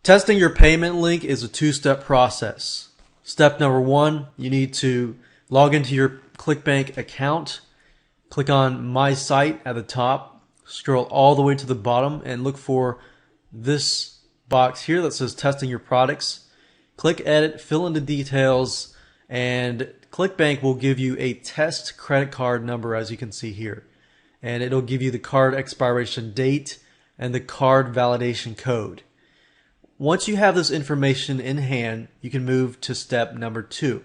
Testing your payment link is a two-step process. Step number one, you need to log into your Clickbank account. Click on My Site at the top. Scroll all the way to the bottom and look for this box here that says Testing Your Products. Click Edit, fill in the details, and Clickbank will give you a test credit card number, as you can see here. And it'll give you the card expiration date and the card validation code. Once you have this information in hand, you can move to step number two.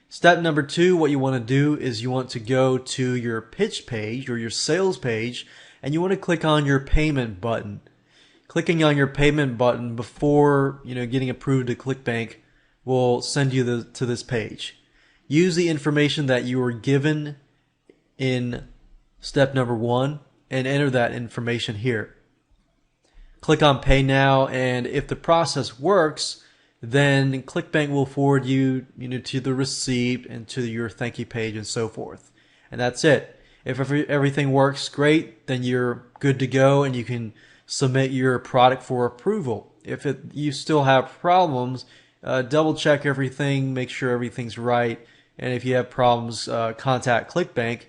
Step number two, what you want to do is you want to go to your pitch page or your sales page, and you want to click on your payment button. Clicking on your payment button before getting approved to Clickbank will send you to this page. Use the information that you were given in step number one and enter that information here. Click on Pay Now, and if the process works, then Clickbank will forward you, to the receipt and to your thank you page and so forth. And that's it. If everything works great, then you're good to go and you can submit your product for approval. If you still have problems, double check everything, make sure everything's right, and if you have problems, contact Clickbank.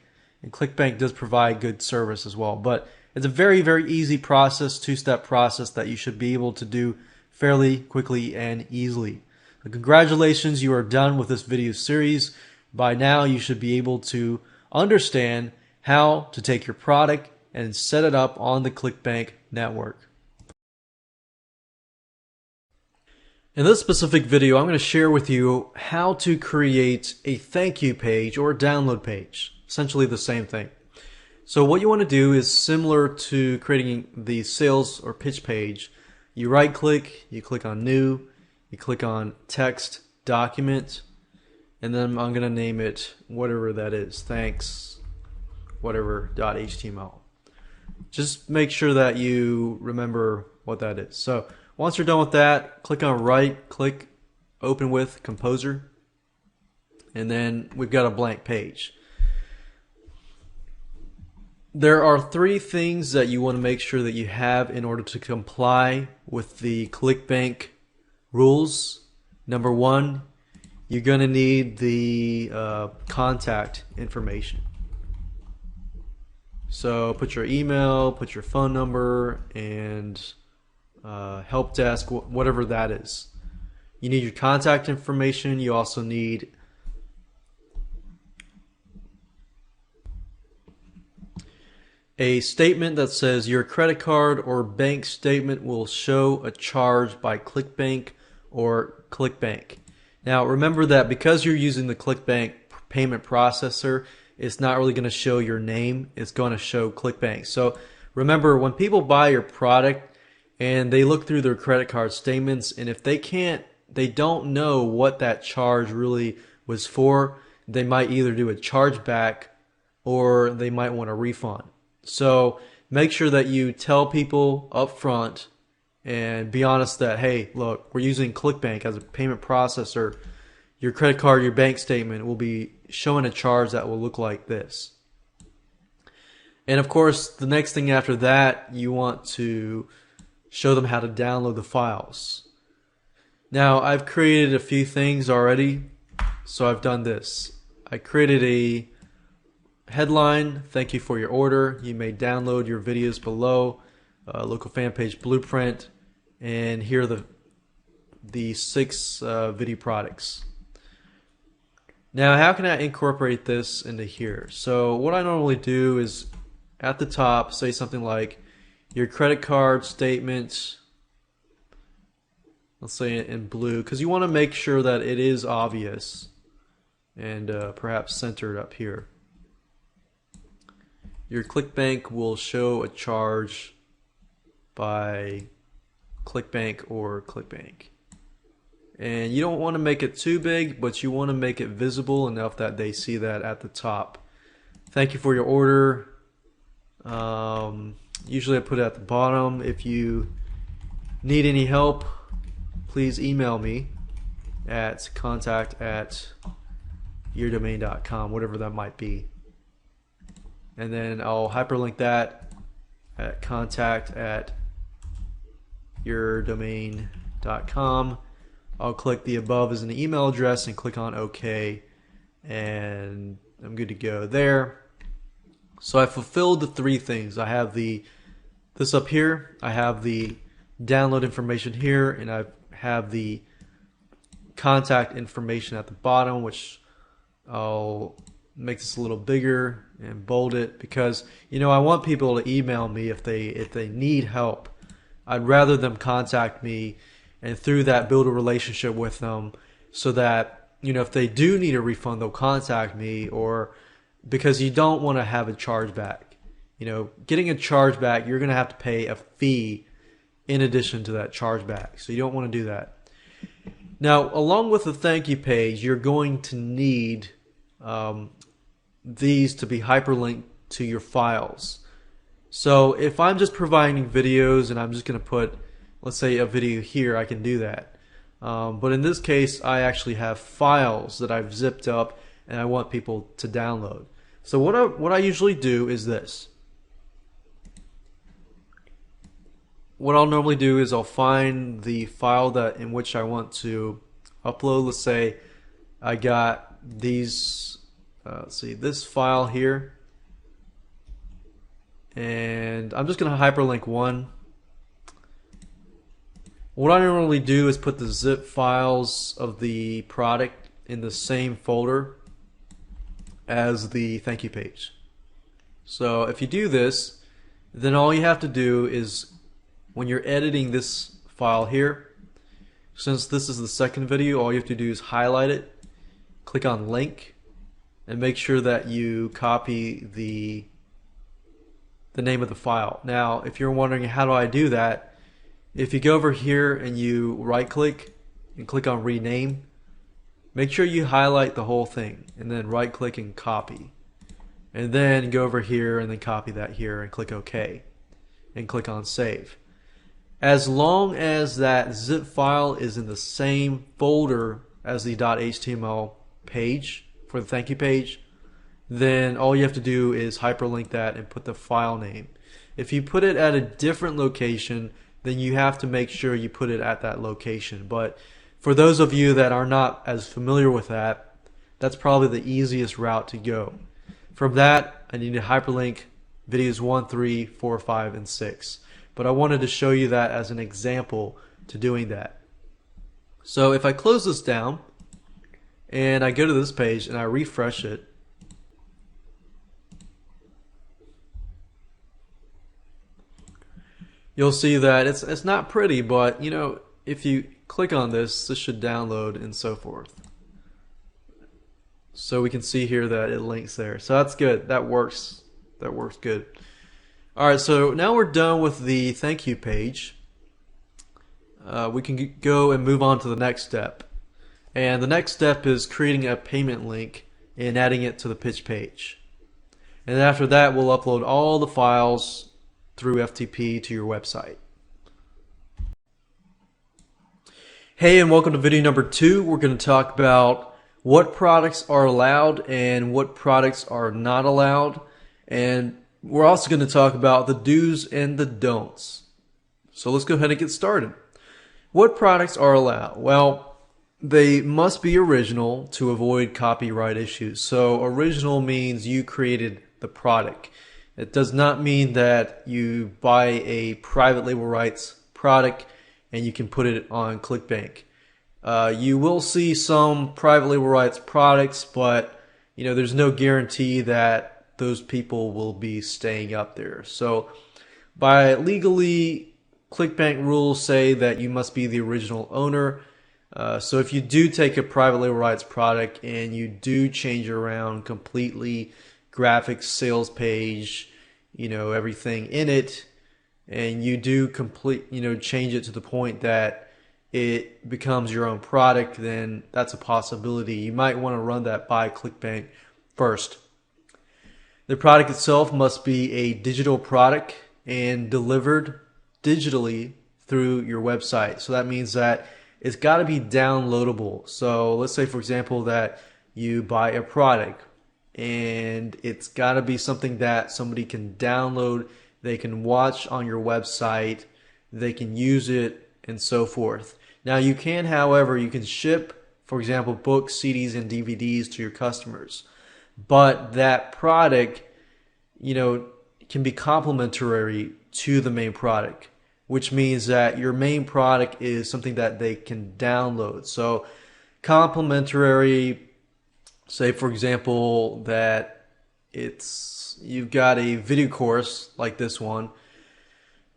And Clickbank does provide good service as well. But it's a very, very easy process, two-step process that you should be able to do fairly quickly and easily. So congratulations, you are done with this video series. By now, you should be able to understand how to take your product and set it up on the Clickbank network. In this specific video, I'm going to share with you how to create a thank you page or a download page. Essentially the same thing. So what you want to do is similar to creating the sales or pitch page. You right click, you click on new, you click on text document, and then I'm going to name it whatever that is, thanks whatever .html. Just make sure that you remember what that is. So once you're done with that, click on right click, open with Composer, and then we've got a blank page. There are three things that you want to make sure that you have in order to comply with the Clickbank rules. Number one, you're going to need the contact information. So put your email, put your phone number, and help desk, whatever that is. You need your contact information. You also need a statement that says your credit card or bank statement will show a charge by Clickbank or Clickbank. Now remember that because you're using the Clickbank payment processor, it's not really going to show your name, it's going to show Clickbank. So remember, when people buy your product and they look through their credit card statements, and if they don't know what that charge really was for, they might either do a chargeback or they might want a refund. So make sure that you tell people up front and be honest that, hey, look, we're using Clickbank as a payment processor. Your credit card, your bank statement will be showing a charge that will look like this. And of course, the next thing after that, you want to show them how to download the files. Now, I've created a few things already, so I've done this. I created a headline, thank you for your order. You may download your videos below, local fan page blueprint, and here are the 6 video products. Now, how can I incorporate this into here? So what I normally do is at the top say something like your credit card statement, let's say it in blue, because you want to make sure that it is obvious and perhaps centered up here. Your Clickbank will show a charge by Clickbank or Clickbank. And you don't want to make it too big, but you want to make it visible enough that they see that at the top. Thank you for your order. Usually I put it at the bottom. If you need any help, please email me at contact@yourdomain.com, whatever that might be. And then I'll hyperlink that at contact@yourdomain.com. yourdomain.com. I'll click the above as an email address and click on OK, and I'm good to go there. So I fulfilled the three things. I have this up here, I have the download information here, and I have the contact information at the bottom, which I'll make this a little bigger and bold it, because I want people to email me if they need help. I'd rather them contact me and through that build a relationship with them, so that if they do need a refund, they'll contact me, or because you don't want to have a chargeback. Getting a chargeback, you're going to have to pay a fee in addition to that chargeback, so you don't want to do that. Now, along with the thank you page, you're going to need these to be hyperlinked to your files. So if I'm just providing videos and I'm just going to put, let's say, a video here, I can do that. But in this case, I actually have files that I've zipped up and I want people to download. So what I usually do is this. What I'll normally do is I'll find the file in which I want to upload. Let's say I got these, let's see, this file here, and I'm just going to hyperlink one. What I normally do is put the zip files of the product in the same folder as the thank you page. So if you do this, then all you have to do is, when you're editing this file here, since this is the second video, all you have to do is highlight it, click on link, and make sure that you copy the name of the file. Now, if you're wondering how do I do that, if you go over here and you right click and click on rename, make sure you highlight the whole thing and then right click and copy, and then go over here and then copy that here and click OK and click on save. As long as that zip file is in the same folder as the .html page for the thank you page, then all you have to do is hyperlink that and put the file name. If you put it at a different location, then you have to make sure you put it at that location. But for those of you that are not as familiar with that, that's probably the easiest route to go. From that, I need to hyperlink videos 1, 3, 4, 5, and 6. But I wanted to show you that as an example to doing that. So if I close this down and I go to this page and I refresh it, you'll see that it's not pretty, but if you click on this should download and so forth. So we can see here that it links there. So that's good. That works. That works good. Alright, so now we're done with the thank you page. We can go and move on to the next step. And the next step is creating a payment link and adding it to the pitch page. And after that, we'll upload all the files through FTP to your website. Hey, and welcome to video number 2. We're going to talk about what products are allowed and what products are not allowed. And we're also going to talk about the do's and the don'ts. So let's go ahead and get started. What products are allowed? Well, they must be original to avoid copyright issues. So original means you created the product. It does not mean that you buy a private label rights product and you can put it on Clickbank. You will see some private label rights products, but there's no guarantee that those people will be staying up there. So by legally, Clickbank rules say that you must be the original owner. So if you do take a private label rights product and you do change around completely, graphics, sales page, everything in it, and you do change it to the point that it becomes your own product, then that's a possibility. You might want to run that by Clickbank first. The product itself must be a digital product and delivered digitally through your website. So that means that it's got to be downloadable. So let's say, for example, that you buy a product and it's got to be something that somebody can download, they can watch on your website, they can use it, and so forth. Now you can, however, you can ship, for example, books, CDs, and DVDs to your customers, but that product, you know, can be complementary to the main product, which means that your main product is something that they can download. So complementary, say for example that you've got a video course like this one,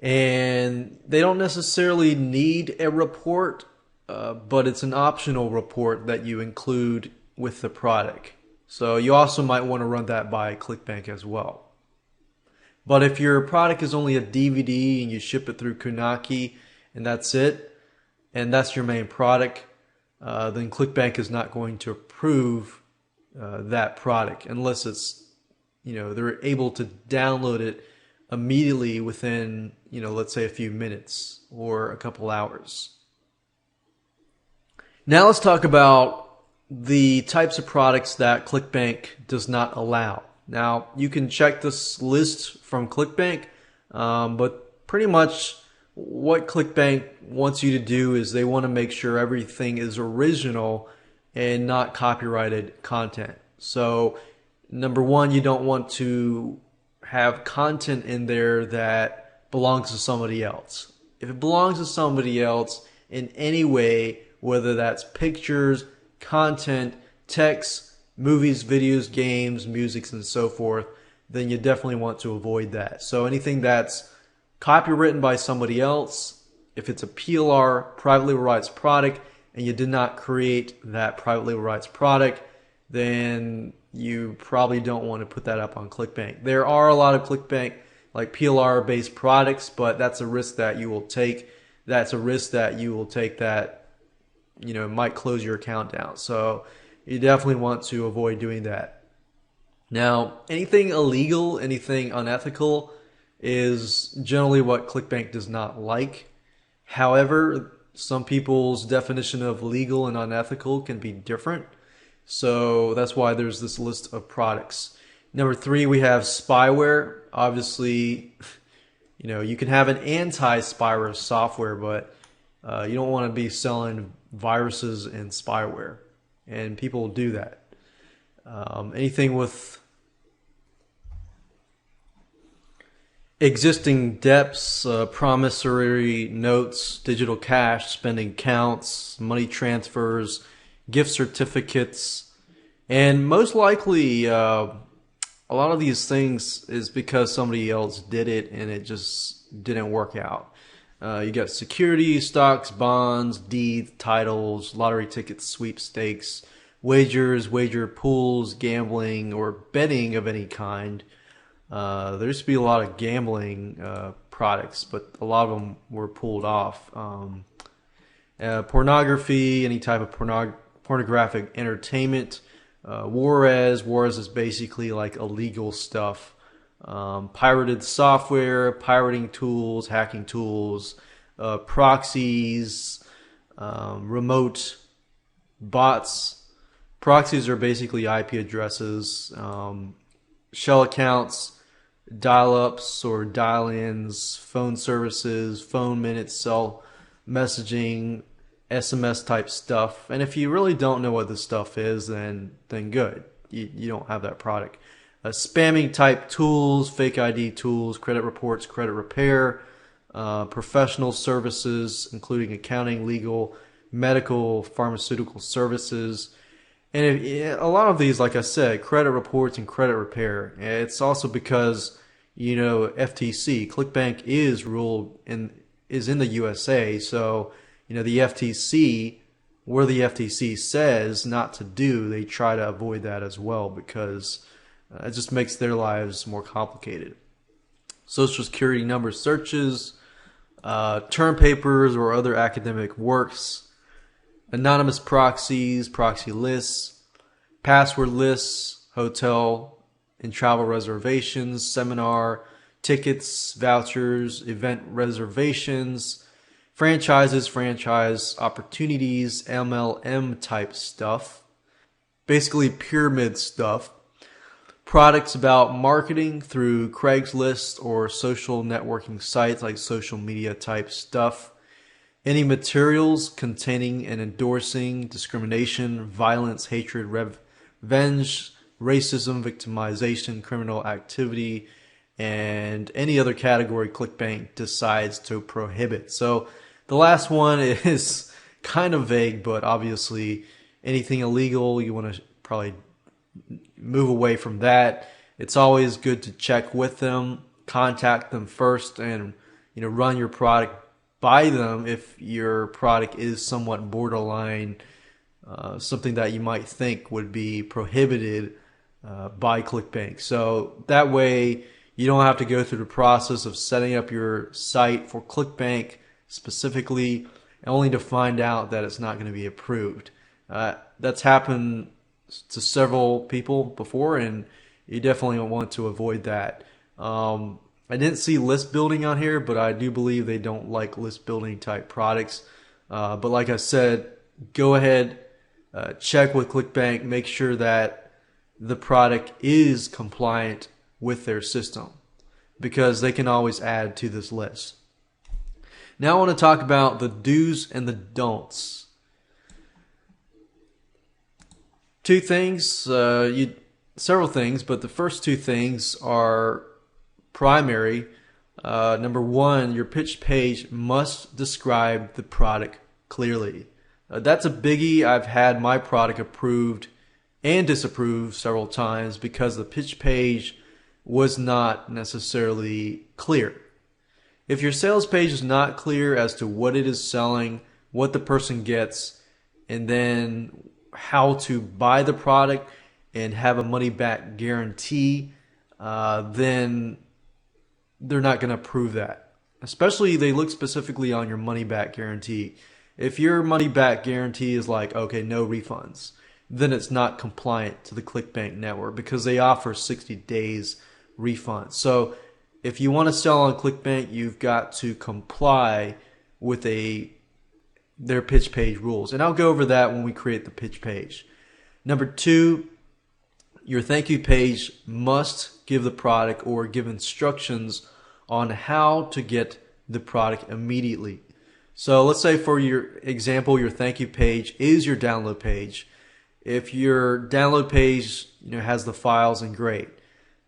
and they don't necessarily need a report, but it's an optional report that you include with the product. So you also might want to run that by Clickbank as well. But if your product is only a DVD and you ship it through Kunaki and that's it, and that's your main product, then Clickbank is not going to approve that product unless it's, you know, they're able to download it immediately within, you know, let's say a few minutes or a couple hours. Now let's talk about the types of products that Clickbank does not allow. Now you can check this list from Clickbank, but pretty much what Clickbank wants you to do is they want to make sure everything is original and not copyrighted content. So number one, you don't want to have content in there that belongs to somebody else. If it belongs to somebody else in any way, whether that's pictures, content, text, movies, videos, games, music, and so forth, then you definitely want to avoid that. So anything that's copywritten by somebody else, if it's a PLR, privately rights product, and you did not create that privately rights product, then you probably don't want to put that up on Clickbank. There are a lot of Clickbank like PLR based products, but that's a risk that you will take. That's a risk that you will take that, you know, might close your account down. So you definitely want to avoid doing that. Now, anything illegal, anything unethical is generally what Clickbank does not like. However, some people's definition of legal and unethical can be different. So that's why there's this list of products. Number 3, we have spyware. Obviously, you know, you can have an anti-spyware software, but you don't want to be selling viruses and spyware. And people do that. Anything with existing debts, promissory notes, digital cash, spending counts, money transfers, gift certificates, and most likely a lot of these things is because somebody else did it and it just didn't work out. You got securities, stocks, bonds, deeds, titles, lottery tickets, sweepstakes, wagers, wager pools, gambling, or betting of any kind. There used to be a lot of gambling products, but a lot of them were pulled off. Pornography, any type of pornographic entertainment. Juarez is basically like illegal stuff. Pirated software, pirating tools, hacking tools, proxies, remote bots. Proxies are basically IP addresses, shell accounts, dial-ups or dial-ins, phone services, phone minutes, cell messaging, SMS type stuff. And if you really don't know what this stuff is, then good. You don't have that product. Spamming type tools, fake ID tools, credit reports, credit repair, professional services, including accounting, legal, medical, pharmaceutical services. And a lot of these, like I said, credit reports and credit repair. It's also because, you know, FTC, Clickbank is in the USA. So, you know, the FTC, where the FTC says not to do, they try to avoid that as well because it just makes their lives more complicated. Social Security number searches, term papers or other academic works, anonymous proxies, proxy lists, password lists, hotel and travel reservations, seminar tickets, vouchers, event reservations, franchises, franchise opportunities, MLM type stuff, basically pyramid stuff, products about marketing through Craigslist or social networking sites like social media type stuff. Any materials containing and endorsing discrimination, violence, hatred, revenge, racism, victimization, criminal activity, and any other category Clickbank decides to prohibit. So the last one is kind of vague, but obviously anything illegal, you want to probably move away from that. It's always good to check with them, contact them first, and run your product by them if your product is somewhat borderline, something that you might think would be prohibited by Clickbank. So that way you don't have to go through the process of setting up your site for Clickbank specifically, only to find out that it's not going to be approved. That's happened to several people before, and you definitely want to avoid that. I didn't see list building on here, but I do believe they don't like list building type products. But like I said, go ahead, check with Clickbank, make sure that the product is compliant with their system, because they can always add to this list. Now I want to talk about the do's and the don'ts. Two things, several things, but the first two things are primary. Number one, your pitch page must describe the product clearly. That's a biggie. I've had my product approved and disapproved several times because the pitch page was not necessarily clear. If your sales page is not clear as to what it is selling, what the person gets, and then how to buy the product and have a money back guarantee, then they're not going to approve that. Especially they look specifically on your money back guarantee. If your money back guarantee is like, okay, no refunds, then it's not compliant to the Clickbank network because they offer 60 days refund. So if you want to sell on Clickbank, you've got to comply with their pitch page rules. And I'll go over that when we create the pitch page. Number two, your thank you page must give the product or give instructions on how to get the product immediately. So let's say for your example, your thank you page is your download page. If your download page has the files, and great.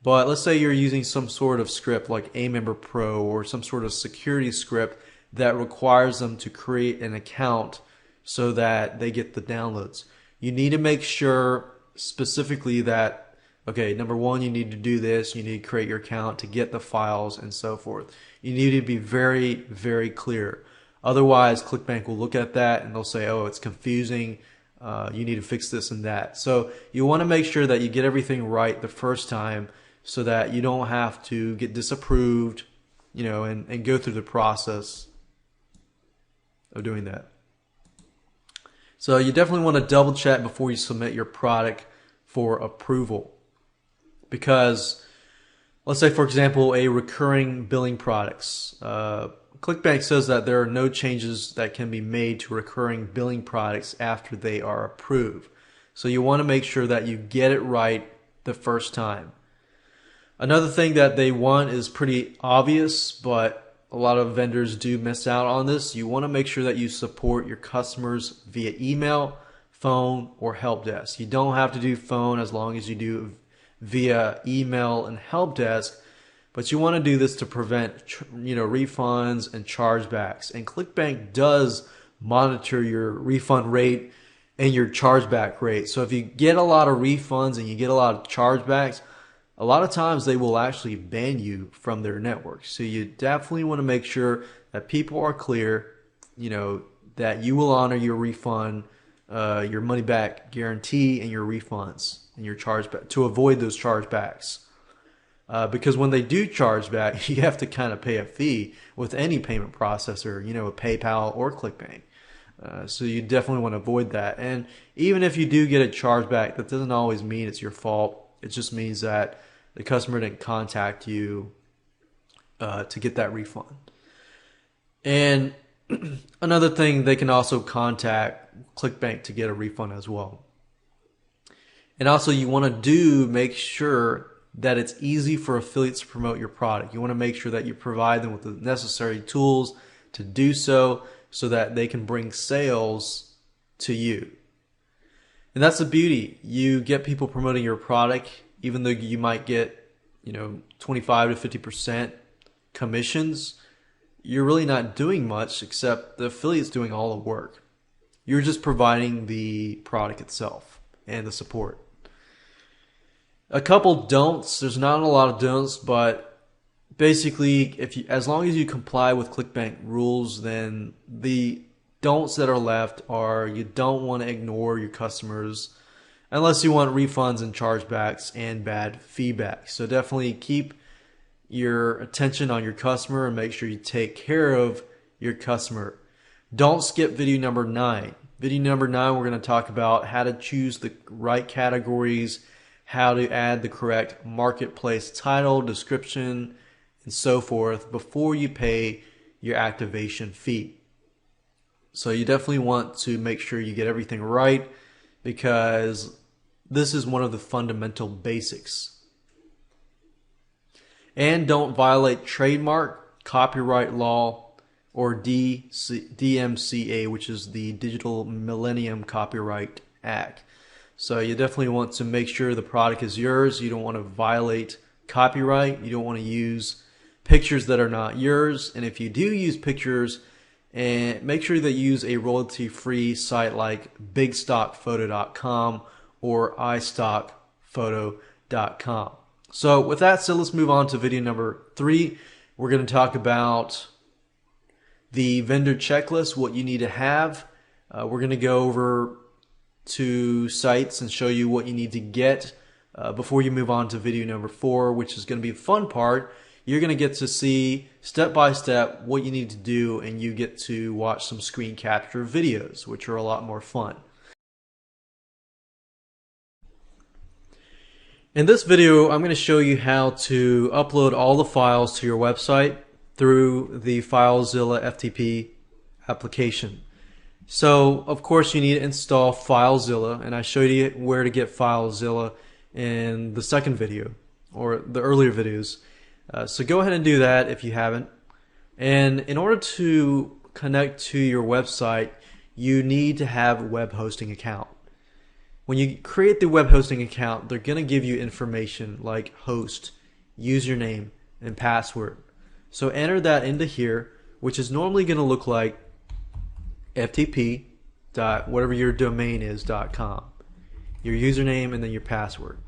But let's say you're using some sort of script like Amember Pro or some sort of security script that requires them to create an account so that they get the downloads. You need to make sure specifically that, okay, number one, you need to do this. You need to create your account to get the files and so forth. You need to be very, very clear. Otherwise, Clickbank will look at that and they'll say, oh, it's confusing. You need to fix this and that. So you want to make sure that you get everything right the first time so that you don't have to get disapproved, and go through the process of doing that. So you definitely want to double check before you submit your product for approval. Because let's say, for example, a recurring billing products. Clickbank says that there are no changes that can be made to recurring billing products after they are approved. So you want to make sure that you get it right the first time. Another thing that they want is pretty obvious, but a lot of vendors do miss out on this. You want to make sure that you support your customers via email, phone, or help desk. You don't have to do phone as long as you do via email and help desk. But you want to do this to prevent, refunds and chargebacks. And Clickbank does monitor your refund rate and your chargeback rate. So if you get a lot of refunds and you get a lot of chargebacks, a lot of times they will actually ban you from their network. So you definitely want to make sure that people are clear, that you will honor your refund, your money back guarantee, and your refunds and your chargeback to avoid those chargebacks. Because when they do charge back, you have to kind of pay a fee with any payment processor, a PayPal or Clickbank. So you definitely want to avoid that. And even if you do get a chargeback, that doesn't always mean it's your fault. It just means that the customer didn't contact you to get that refund. And another thing, they can also contact Clickbank to get a refund as well. And also you want to make sure that it's easy for affiliates to promote your product. You want to make sure that you provide them with the necessary tools to do so that they can bring sales to you. And that's the beauty. You get people promoting your product, even though you might get, 25 to 50% commissions. You're really not doing much except the affiliate's doing all the work. You're just providing the product itself and the support. A couple don'ts. There's not a lot of don'ts, but basically, as long as you comply with Clickbank rules, then the don'ts that are left are you don't want to ignore your customers unless you want refunds and chargebacks and bad feedback. So definitely keep your attention on your customer and make sure you take care of your customer. Don't skip video number 9. Video number 9, we're going to talk about how to choose the right categories, how to add the correct marketplace title, description, and so forth before you pay your activation fee. So you definitely want to make sure you get everything right because this is one of the fundamental basics. And don't violate trademark, copyright law, or DMCA, which is the Digital Millennium Copyright Act. So you definitely want to make sure the product is yours. You don't want to violate copyright. You don't want to use pictures that are not yours. And if you do use pictures, and make sure that you use a royalty-free site like bigstockphoto.com or istockphoto.com. So with that said, let's move on to video number 3. We're going to talk about the vendor checklist, what you need to have. We're going to go over to sites and show you what you need to get before you move on to video number 4, which is going to be the fun part. You're going to get to see step by step what you need to do, and you get to watch some screen capture videos, which are a lot more fun. In this video, I'm going to show you how to upload all the files to your website through the FileZilla FTP application. So, of course, you need to install FileZilla, and I showed you where to get FileZilla in the second video, or the earlier videos. So go ahead and do that if you haven't. And in order to connect to your website, you need to have a web hosting account. When you create the web hosting account, they're going to give you information like host, username, and password. So enter that into here, which is normally going to look like ftp dot whatever your domain is .com, your username, and then your password.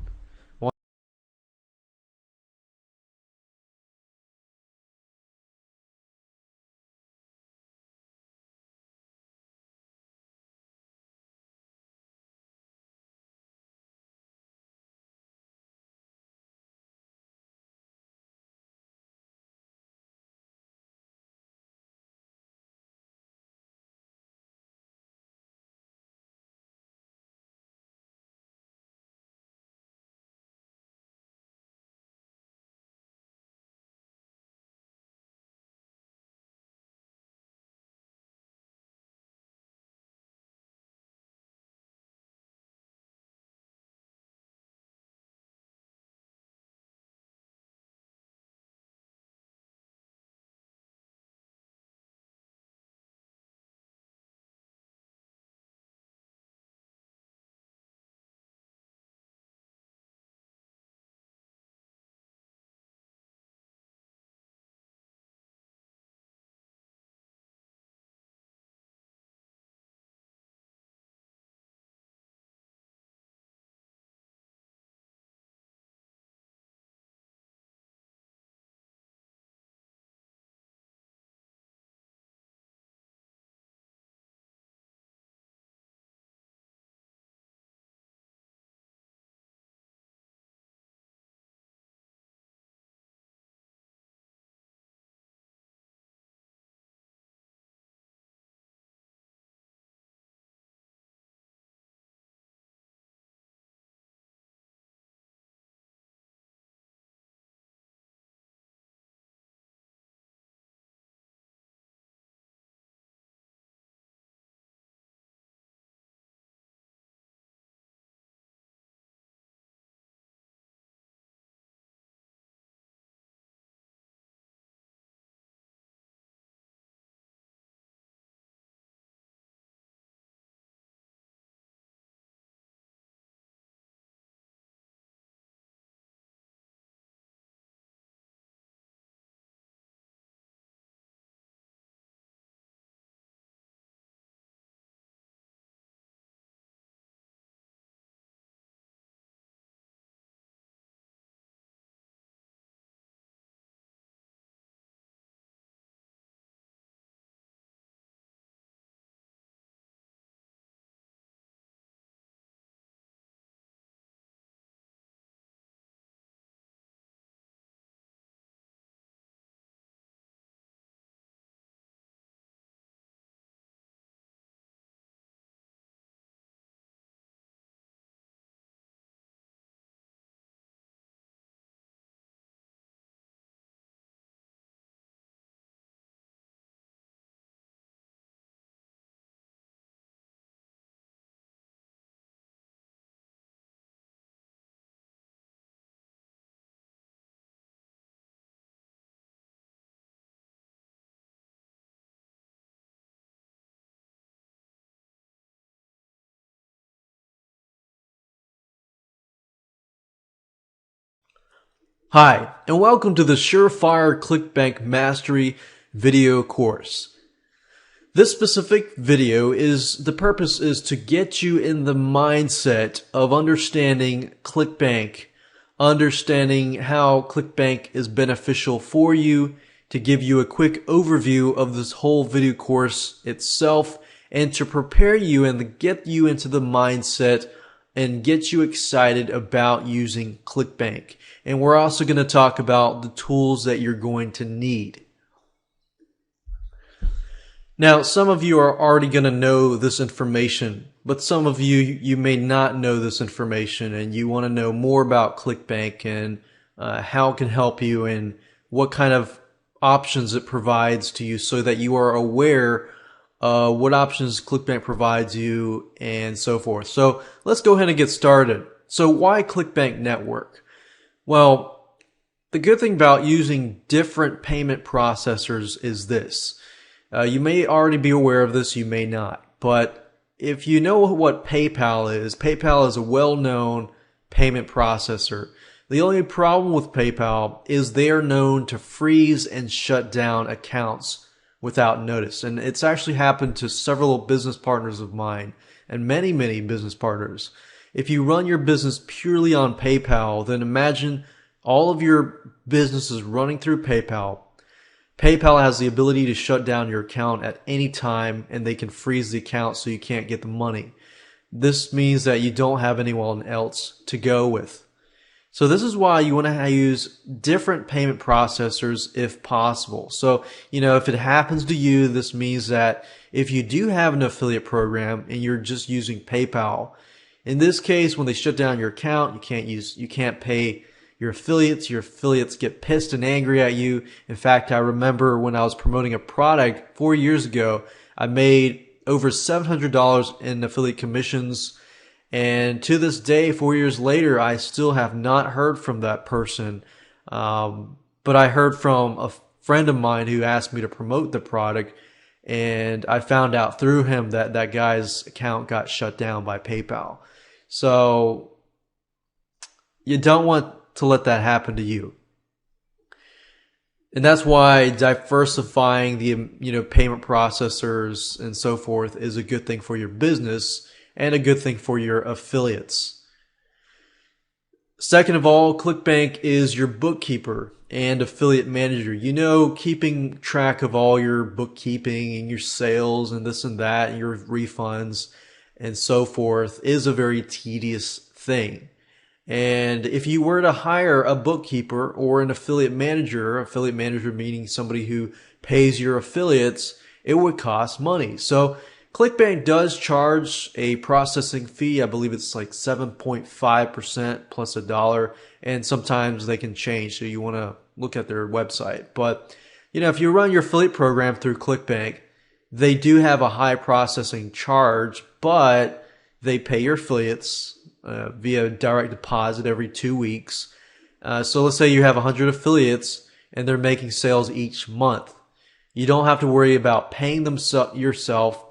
Hi, and welcome to the Surefire Clickbank Mastery video course. This specific video the purpose is to get you in the mindset of understanding Clickbank, understanding how Clickbank is beneficial for you, to give you a quick overview of this whole video course itself, and to prepare you and get you into the mindset and get you excited about using Clickbank. And we're also going to talk about the tools that you're going to need. Now, some of you are already going to know this information, but some of you may not know this information, and you want to know more about Clickbank and how it can help you and what kind of options it provides to you, so that you are aware what options Clickbank provides you and so forth. So let's go ahead and get started. So why Clickbank Network? Well, the good thing about using different payment processors is this. You may already be aware of this, you may not. But if you know what PayPal is a well-known payment processor. The only problem with PayPal is they are known to freeze and shut down accounts without notice. And it's actually happened to several business partners of mine and many business partners. If you run your business purely on PayPal, then imagine all of your businesses running through PayPal. PayPal has the ability to shut down your account at any time, and they can freeze the account so you can't get the money. This means that you don't have anyone else to go with. So this is why you want to use different payment processors if possible. So, if it happens to you, this means that if you do have an affiliate program and you're just using PayPal, in this case, when they shut down your account, you can't pay your affiliates get pissed and angry at you. In fact, I remember when I was promoting a product 4 years ago, I made over $700 in affiliate commissions. And to this day, 4 years later, I still have not heard from that person. But I heard from a friend of mine who asked me to promote the product, and I found out through him that that guy's account got shut down by PayPal. So you don't want to let that happen to you. And that's why diversifying the payment processors and so forth is a good thing for your business and a good thing for your affiliates. Second of all, Clickbank is your bookkeeper and affiliate manager. Keeping track of all your bookkeeping and your sales and this and that and your refunds and so forth is a very tedious thing. And if you were to hire a bookkeeper or an affiliate manager meaning somebody who pays your affiliates, it would cost money. So Clickbank does charge a processing fee. I believe it's like 7.5% plus $1, and sometimes they can change, so you want to look at their website. But if you run your affiliate program through Clickbank, they do have a high processing charge, but they pay your affiliates via direct deposit every 2 weeks. So let's say you have 100 affiliates and they're making sales each month. You don't have to worry about paying them yourself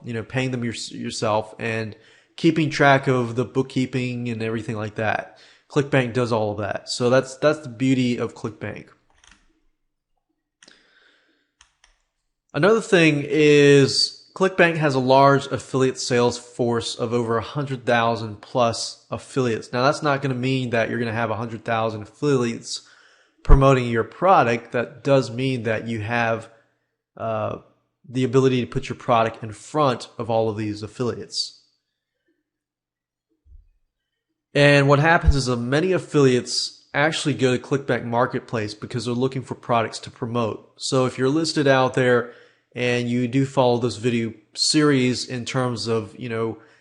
and keeping track of the bookkeeping and everything like that. Clickbank does all of that. So that's the beauty of Clickbank. Another thing is Clickbank has a large affiliate sales force of over 100,000 plus affiliates. Now, that's not going to mean that you're going to have 100,000 affiliates promoting your product. That does mean that you have the ability to put your product in front of all of these affiliates. And what happens is that many affiliates actually go to Clickbank Marketplace because they're looking for products to promote. So if you're listed out there and you do follow this video series in terms of,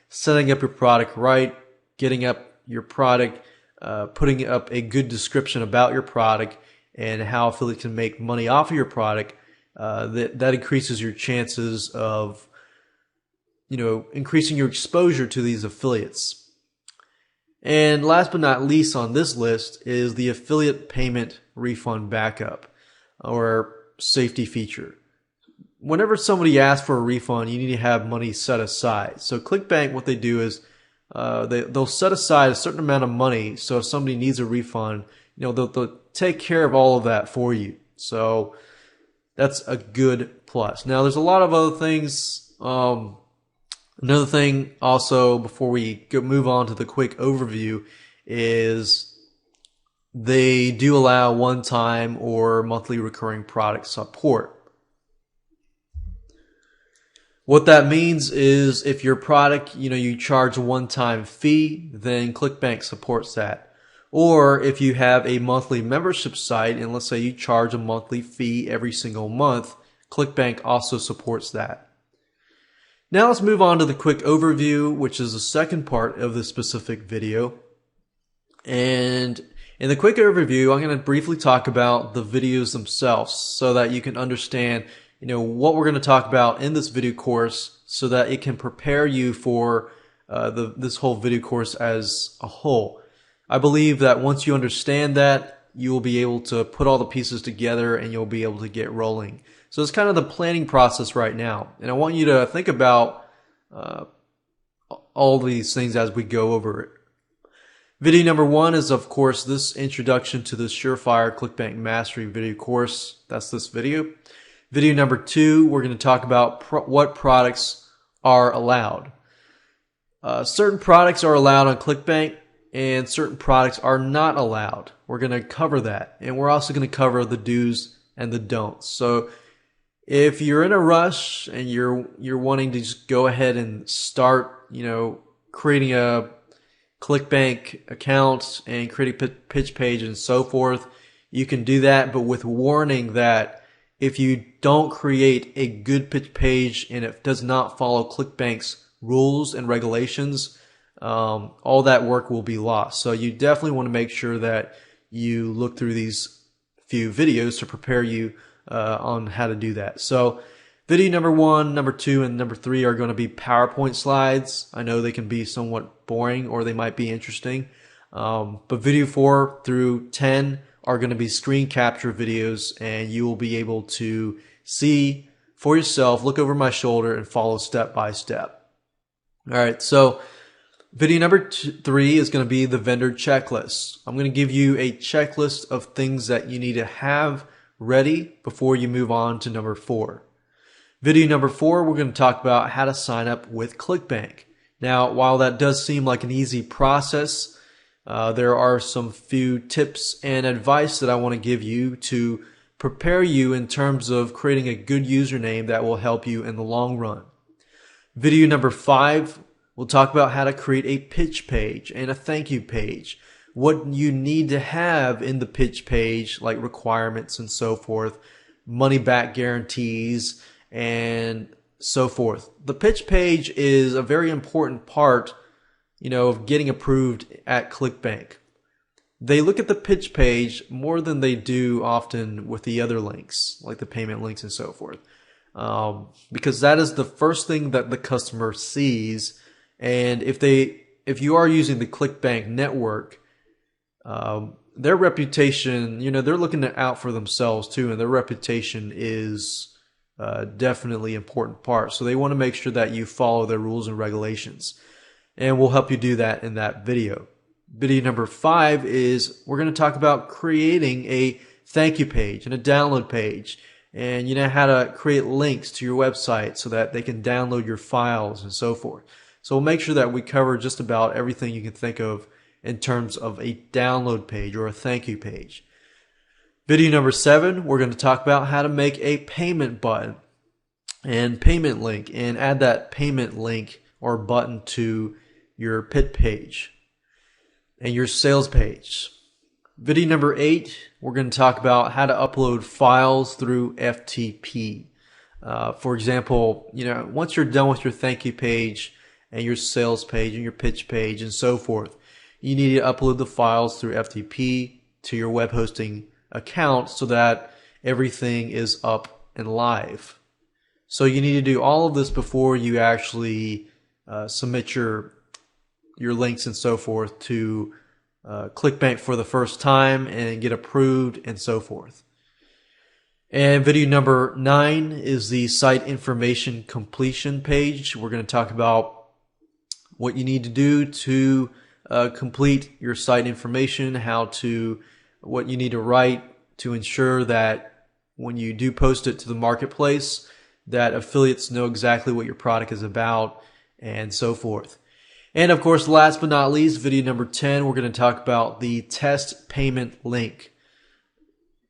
setting up your product right, getting up your product, putting up a good description about your product and how affiliates can make money off of your product, that increases your chances of, increasing your exposure to these affiliates. And last but not least on this list is the affiliate payment refund backup or safety feature. Whenever somebody asks for a refund, you need to have money set aside. So Clickbank, what they do is they'll set aside a certain amount of money. So if somebody needs a refund, they'll take care of all of that for you. So that's a good plus. Now there's a lot of other things. Another thing also before we move on to the quick overview is they do allow one-time or monthly recurring product support. What that means is if your product, you charge a one-time fee, then Clickbank supports that. Or if you have a monthly membership site and let's say you charge a monthly fee every single month, Clickbank also supports that. Now let's move on to the quick overview, which is the second part of this specific video. And in the quick overview, I'm going to briefly talk about the videos themselves so that you can understand, what we're going to talk about in this video course so that it can prepare you for this whole video course as a whole. I believe that once you understand that, you will be able to put all the pieces together and you'll be able to get rolling. So it's kind of the planning process right now. And I want you to think about all these things as we go over it. Video number 1 is, of course, this introduction to the Surefire Clickbank Mastery video course. That's this video. Video number 2, we're going to talk about what products are allowed. Certain products are allowed on Clickbank and certain products are not allowed. We're going to cover that. And we're also going to cover the do's and the don'ts. So if you're in a rush and you're wanting to just go ahead and start, creating a Clickbank account and creating a pitch page and so forth, you can do that, but with warning that if you don't create a good pitch page and it does not follow Clickbank's rules and regulations, all that work will be lost. So you definitely want to make sure that you look through these few videos to prepare you on how to do that. So video number 1, number 2, and number 3 are going to be PowerPoint slides. I know they can be somewhat boring or they might be interesting. But video 4 through 10 are going to be screen capture videos and you will be able to see for yourself, look over my shoulder and follow step by step. All right, so video number 3 is going to be the vendor checklist. I'm going to give you a checklist of things that you need to have ready before you move on to number 4. Video number 4, we're going to talk about how to sign up with Clickbank. Now, while that does seem like an easy process, there are some few tips and advice that I want to give you to prepare you in terms of creating a good username that will help you in the long run. Video number 5, we'll talk about how to create a pitch page and a thank you page. What you need to have in the pitch page, like requirements and so forth, money back guarantees, and so forth. The pitch page is a very important part, of getting approved at Clickbank. They look at the pitch page more than they do often with the other links, like the payment links and so forth. Because that is the first thing that the customer sees. And if you are using the Clickbank network, their reputation, they're looking out for themselves too, and their reputation is definitely an important part. So they want to make sure that you follow their rules and regulations. And we'll help you do that in that video. Video number 5 is we're going to talk about creating a thank you page and a download page. And how to create links to your website so that they can download your files and so forth. So we'll make sure that we cover just about everything you can think of in terms of a download page or a thank you page. Video number 7, we're going to talk about how to make a payment button and payment link and add that payment link or button to your pitch page and your sales page. Video number 8, we're going to talk about how to upload files through FTP. For example, once you're done with your thank you page and your sales page and your pitch page and so forth, you need to upload the files through FTP to your web hosting account so that everything is up and live. So you need to do all of this before you actually submit your links and so forth to Clickbank for the first time and get approved and so forth. And video number 9 is the site information completion page. We're going to talk about what you need to do to complete your site information, how to what you need to write to ensure that when you do post it to the marketplace, that affiliates know exactly what your product is about and so forth. And of course, last but not least, video number 10, we're going to talk about the test payment link.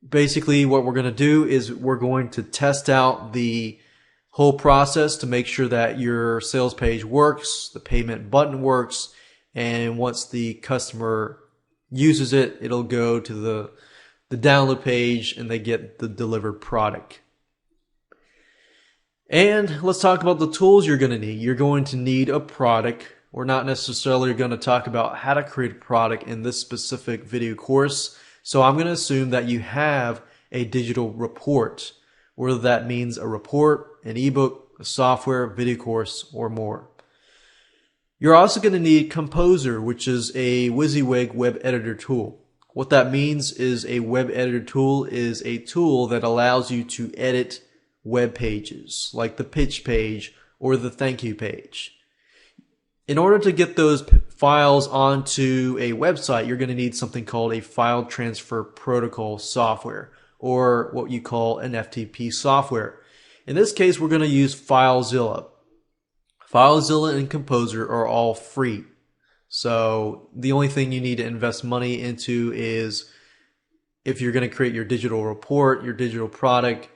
Basically, what we're going to do is we're going to test out the whole process to make sure that your sales page works, the payment button works, and once the customer uses it, it'll go to the download page and they get the delivered product. And let's talk about the tools you're going to need. You're going to need a product. We're not necessarily going to talk about how to create a product in this specific video course. So I'm going to assume that you have a digital report, whether that means a report, an ebook, a software, video course, or more. You're also going to need Composer, which is a WYSIWYG web editor tool. What that means is a web editor tool is a tool that allows you to edit web pages, like the pitch page or the thank you page. In order to get those files onto a website, you're going to need something called a file transfer protocol software, or what you call an FTP software. In this case, we're going to use FileZilla. FileZilla and Composer are all free. So the only thing you need to invest money into is if you're going to create your digital report, your digital product,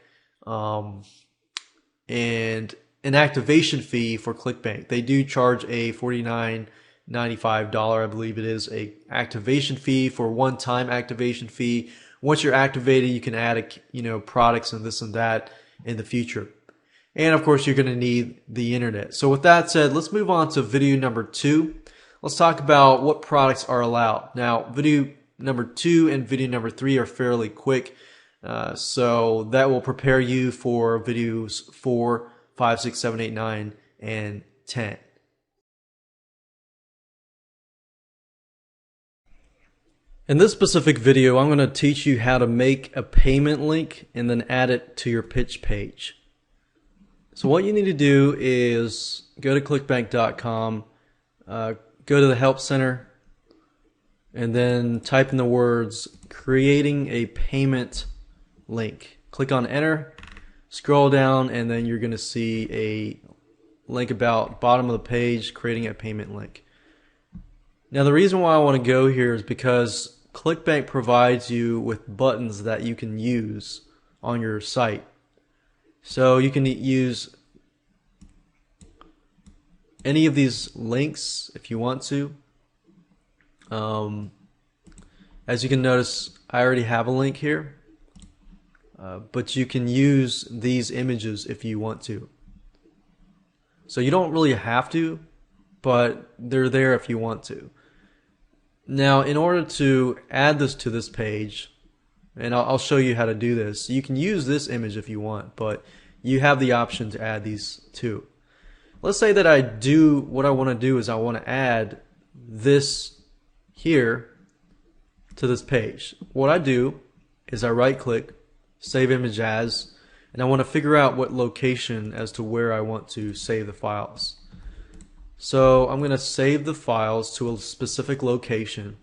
and an activation fee for Clickbank. They do charge a $49.95, I believe it is, a activation fee for one-time activation fee. Once you're activated, you can add products and this and that in the future. And of course, you're going to need the internet. So with that said, let's move on to video number 2. Let's talk about what products are allowed. Now, video number 2 and video number 3 are fairly quick. So that will prepare you for videos 4, 5, 6, 7, 8, 9, and 10. In this specific video, I'm going to teach you how to make a payment link and then add it to your pitch page. So what you need to do is go to clickbank.com, go to the Help Center, and then type in the words creating a payment link. Click on enter, scroll down, and then you're going to see a link about bottom of the page, creating a payment link. Now the reason why I want to go here is because Clickbank provides you with buttons that you can use on your site. So you can use any of these links if you want to. As you can notice, I already have a link here. But you can use these images if you want to. So you don't really have to, but they're there if you want to. Now, in order to add this to this page, and I'll show you how to do this, you can use this image if you want, but you have the option to add these too. Let's say that what I want to do is I want to add this here to this page. What I do is I right click, save image as, and I want to figure out what location as to where I want to save the files. So I'm going to save the files to a specific location.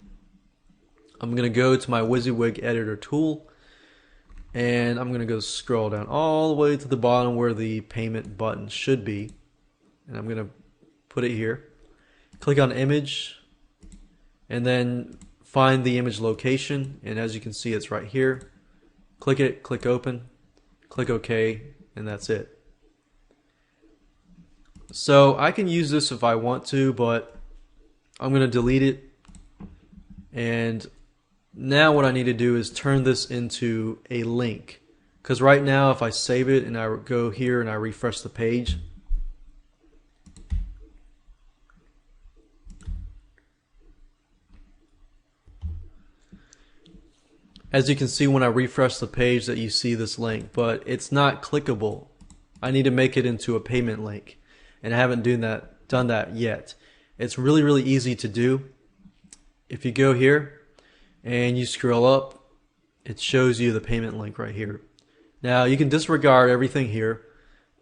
I'm going to go to my WYSIWYG editor tool, and I'm going to go scroll down all the way to the bottom where the payment button should be, and I'm going to put it here. Click on image, and then find the image location, and as you can see, it's right here. Click it, click open, click OK, and that's it. So I can use this if I want to, but I'm going to delete it. And now what I need to do is turn this into a link. Because right now if I save it and I go here and I refresh the page, as you can see when I refresh the page that you see this link, but it's not clickable. I need to make it into a payment link. And I haven't done that yet. It's really, really easy to do. If you go here and you scroll up, it shows you the payment link right here. Now you can disregard everything here.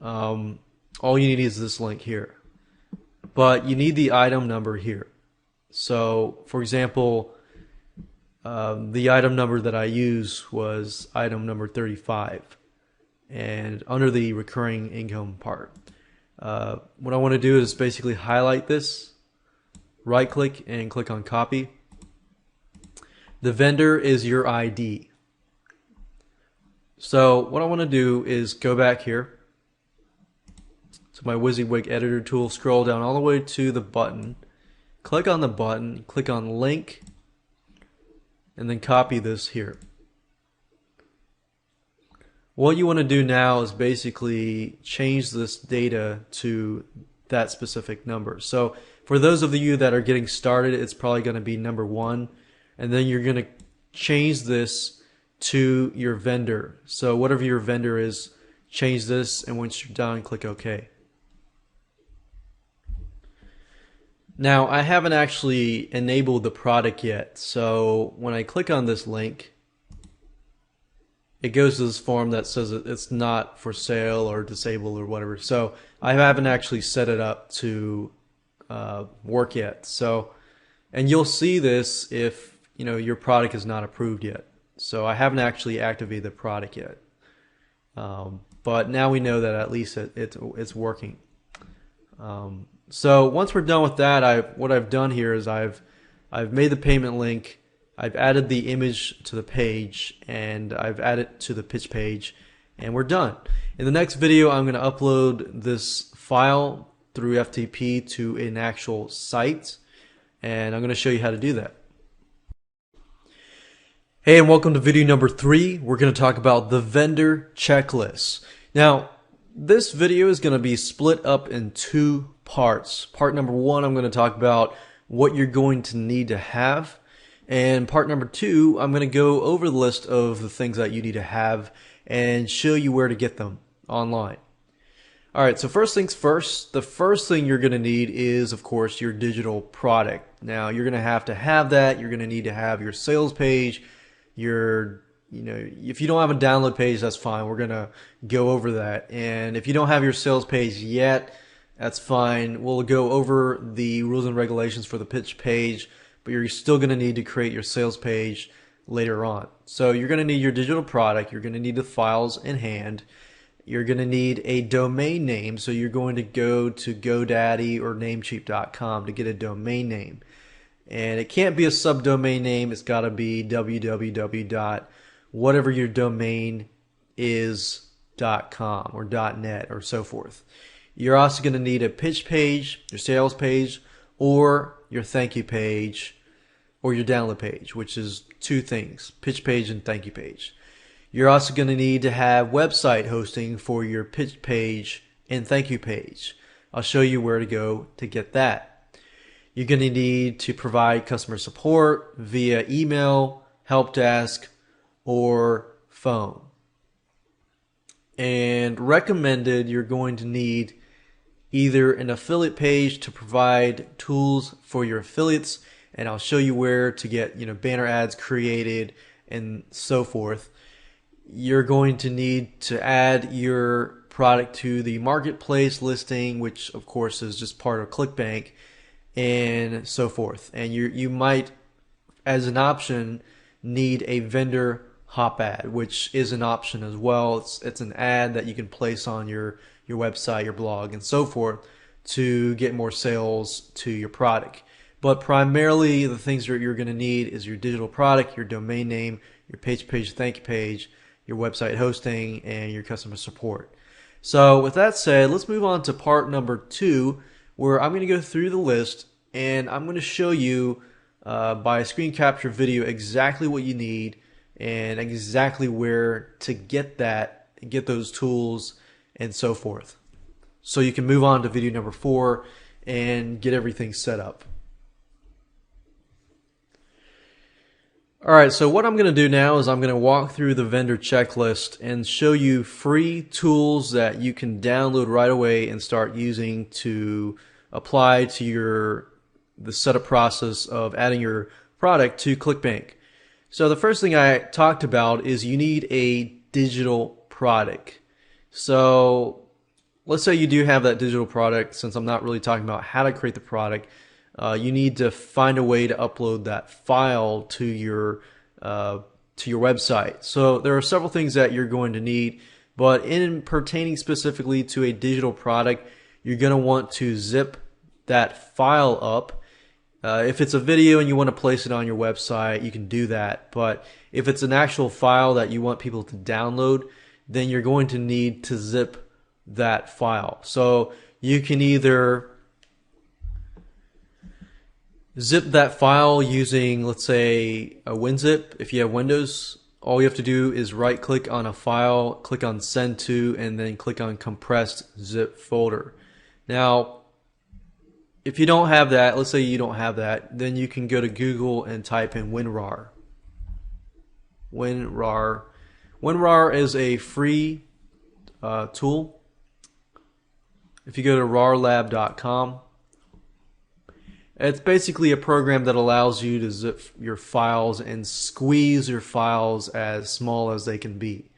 All you need is this link here. But you need the item number here. So for example, The item number that I used was item number 35, and under the recurring income part. What I want to do is basically highlight this, right click and click on copy. The vendor is your ID. So what I want to do is go back here to my WYSIWYG editor tool, scroll down all the way to the button, click on the button, click on link, and then copy this here. What you want to do now is basically change this data to that specific number. So for those of you that are getting started, it's probably going to be number 1, and then you're going to change this to your vendor. So whatever your vendor is, change this, and once you're done, click OK. Now, I haven't actually enabled the product yet, so when I click on this link, it goes to this form that says it's not for sale or disabled or whatever. So I haven't actually set it up to work yet. So, and you'll see this if your product is not approved yet. So I haven't actually activated the product yet, but now we know that at least it's working. So once we're done with that, what I've done here is I've made the payment link, I've added the image to the page, and I've added to the pitch page, and we're done. In the next video, I'm going to upload this file through FTP to an actual site, and I'm going to show you how to do that. Hey, and welcome to video number 3. We're going to talk about the vendor checklist. Now, this video is going to be split up in 2 parts. Part number 1, I'm going to talk about what you're going to need to have. And part number 2, I'm going to go over the list of the things that you need to have and show you where to get them online. Alright, so first things first, the first thing you're going to need is, of course, your digital product. Now, you're going to have that. You're going to need to have your sales page, if you don't have a download page, that's fine. We're going to go over that. And if you don't have your sales page yet, that's fine. We'll go over the rules and regulations for the pitch page, but you're still going to need to create your sales page later on. So you're going to need your digital product. You're going to need the files in hand. You're going to need a domain name. So you're going to go to GoDaddy or Namecheap.com to get a domain name. And it can't be a subdomain name. It's got to be www.whatever your domain is.com or .net or so forth. You're also going to need a pitch page, your sales page, or your thank you page, or your download page, which is 2 things, pitch page and thank you page. You're also going to need to have website hosting for your pitch page and thank you page. I'll show you where to go to get that. You're going to need to provide customer support via email, help desk, or phone. And recommended, you're going to need either an affiliate page to provide tools for your affiliates, and I'll show you where to get banner ads created and so forth. You're going to need to add your product to the marketplace listing, which of course is just part of Clickbank, and so forth. And you might, as an option, need a vendor hop ad, which is an option as well. It's an ad that you can place on your website, your blog, and so forth to get more sales to your product. But primarily the things that you're going to need is your digital product, your domain name, your page, thank you page, your website hosting, and your customer support. So with that said, let's move on to part number 2, where I'm going to go through the list and I'm going to show you by a screen capture video exactly what you need and exactly where to get those tools and so forth. So you can move on to video number 4 and get everything set up. Alright, so what I'm going to do now is I'm going to walk through the vendor checklist and show you free tools that you can download right away and start using to apply to the setup process of adding your product to Clickbank. So the first thing I talked about is you need a digital product. So let's say you do have that digital product. Since I'm not really talking about how to create the product, you need to find a way to upload that file to your website. So there are several things that you're going to need, but in pertaining specifically to a digital product, you're going to want to zip that file up. If it's a video and you want to place it on your website, you can do that. But if it's an actual file that you want people to download, then you're going to need to zip that file. So you can either zip that file using, let's say, a WinZip. If you have Windows, all you have to do is right click on a file, click on send to, and then click on compressed zip folder. Now, if you don't have that, let's say you don't have that, then you can go to Google and type in WinRAR. WinRAR. WinRAR is a free tool. If you go to rarlab.com, it's basically a program that allows you to zip your files and squeeze your files as small as they can be.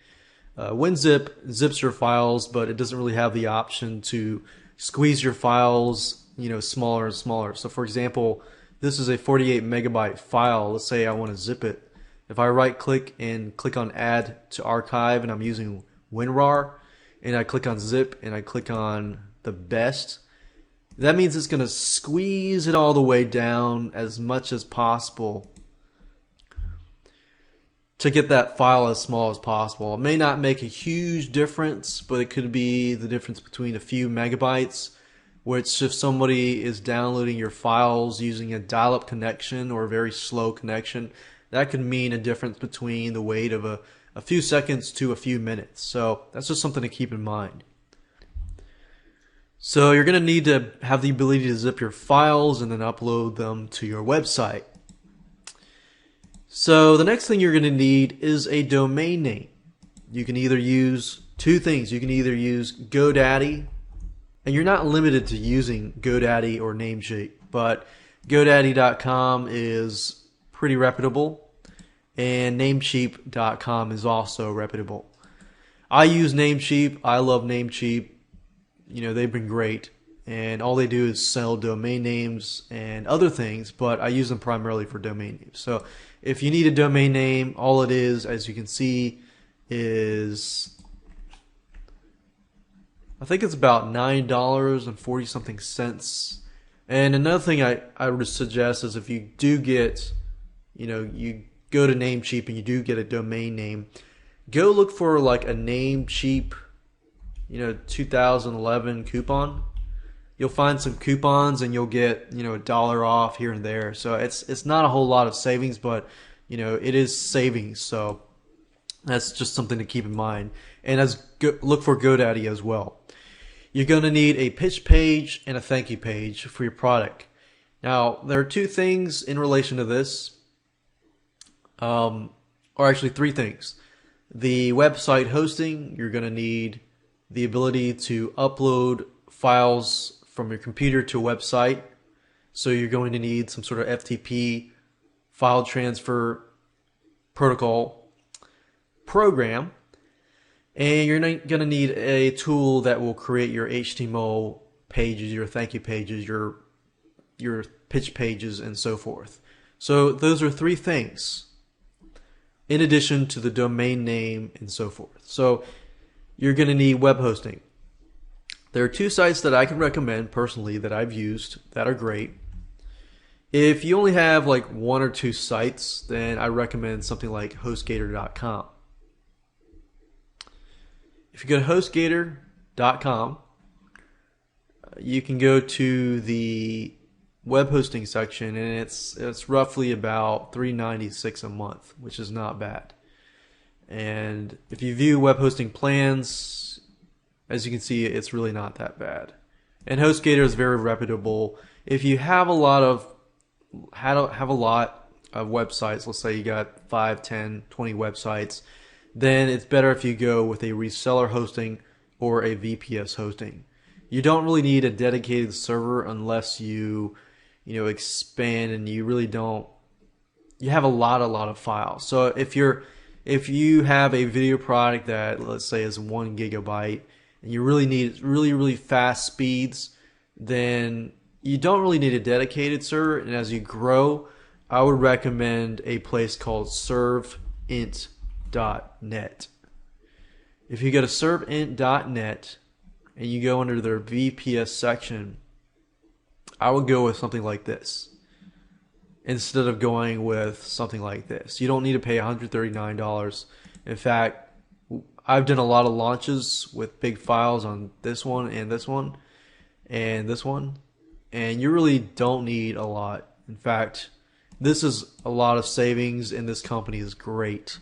WinZip zips your files, but it doesn't really have the option to squeeze your files, smaller and smaller. So for example, this is a 48 megabyte file. Let's say I want to zip it. If I right click and click on add to archive, and I'm using WinRAR, and I click on zip and I click on the best, that means it's going to squeeze it all the way down as much as possible to get that file as small as possible. It may not make a huge difference, but it could be the difference between a few megabytes, which if somebody is downloading your files using a dial-up connection or a very slow connection, that could mean a difference between the wait of a few seconds to a few minutes. So that's just something to keep in mind. So you're going to need to have the ability to zip your files and then upload them to your website. So the next thing you're going to need is a domain name. You can either use two things. You can either use GoDaddy, and you're not limited to using GoDaddy or Namecheap, but GoDaddy.com is pretty reputable, and Namecheap.com is also reputable. I use Namecheap. I love Namecheap. They've been great, and all they do is sell domain names and other things, but I use them primarily for domain names. So if you need a domain name, all it is, as you can see, is I think it's about $9.40 something cents. And another thing I would suggest is if you do get, you go to Namecheap and you do get a domain name, go look for like a Namecheap 2011 coupon. You'll find some coupons and you'll get $1 off here and there. So it's not a whole lot of savings, but it is savings. So that's just something to keep in mind. And look for GoDaddy as well. You're going to need a pitch page and a thank you page for your product. Now there are two things in relation to this, or actually three things. The website hosting, you're going to need the ability to upload files from your computer to a website. So you're going to need some sort of FTP file transfer protocol program. And you're going to need a tool that will create your HTML pages, your thank you pages, your pitch pages, and so forth. So those are three things in addition to the domain name and so forth. So you're going to need web hosting. There are two sites that I can recommend personally that I've used that are great. If you only have like one or two sites, then I recommend something like HostGator.com. If you go to HostGator.com, you can go to the web hosting section, and it's roughly about $3.96 a month, which is not bad. And if you view web hosting plans, as you can see, it's really not that bad. And HostGator is very reputable. If you have a lot of websites, let's say you got 5, 10, 20 websites, then it's better if you go with a reseller hosting or a VPS hosting. You don't really need a dedicated server unless you expand, and you really don't. You have a lot of files. So if you have a video product that, let's say, is 1 gigabyte, and you really need really fast speeds, then You don't really need a dedicated server, and as you grow, I would recommend a place called serveint.net. If you go to serveint.net and you go under their VPS section, I would go with something like this instead of going with something like this. You don't need to pay $139. In fact, I've done a lot of launches with big files on this one and this one and this one, and you really don't need a lot. In fact, this is a lot of savings, and this company is great.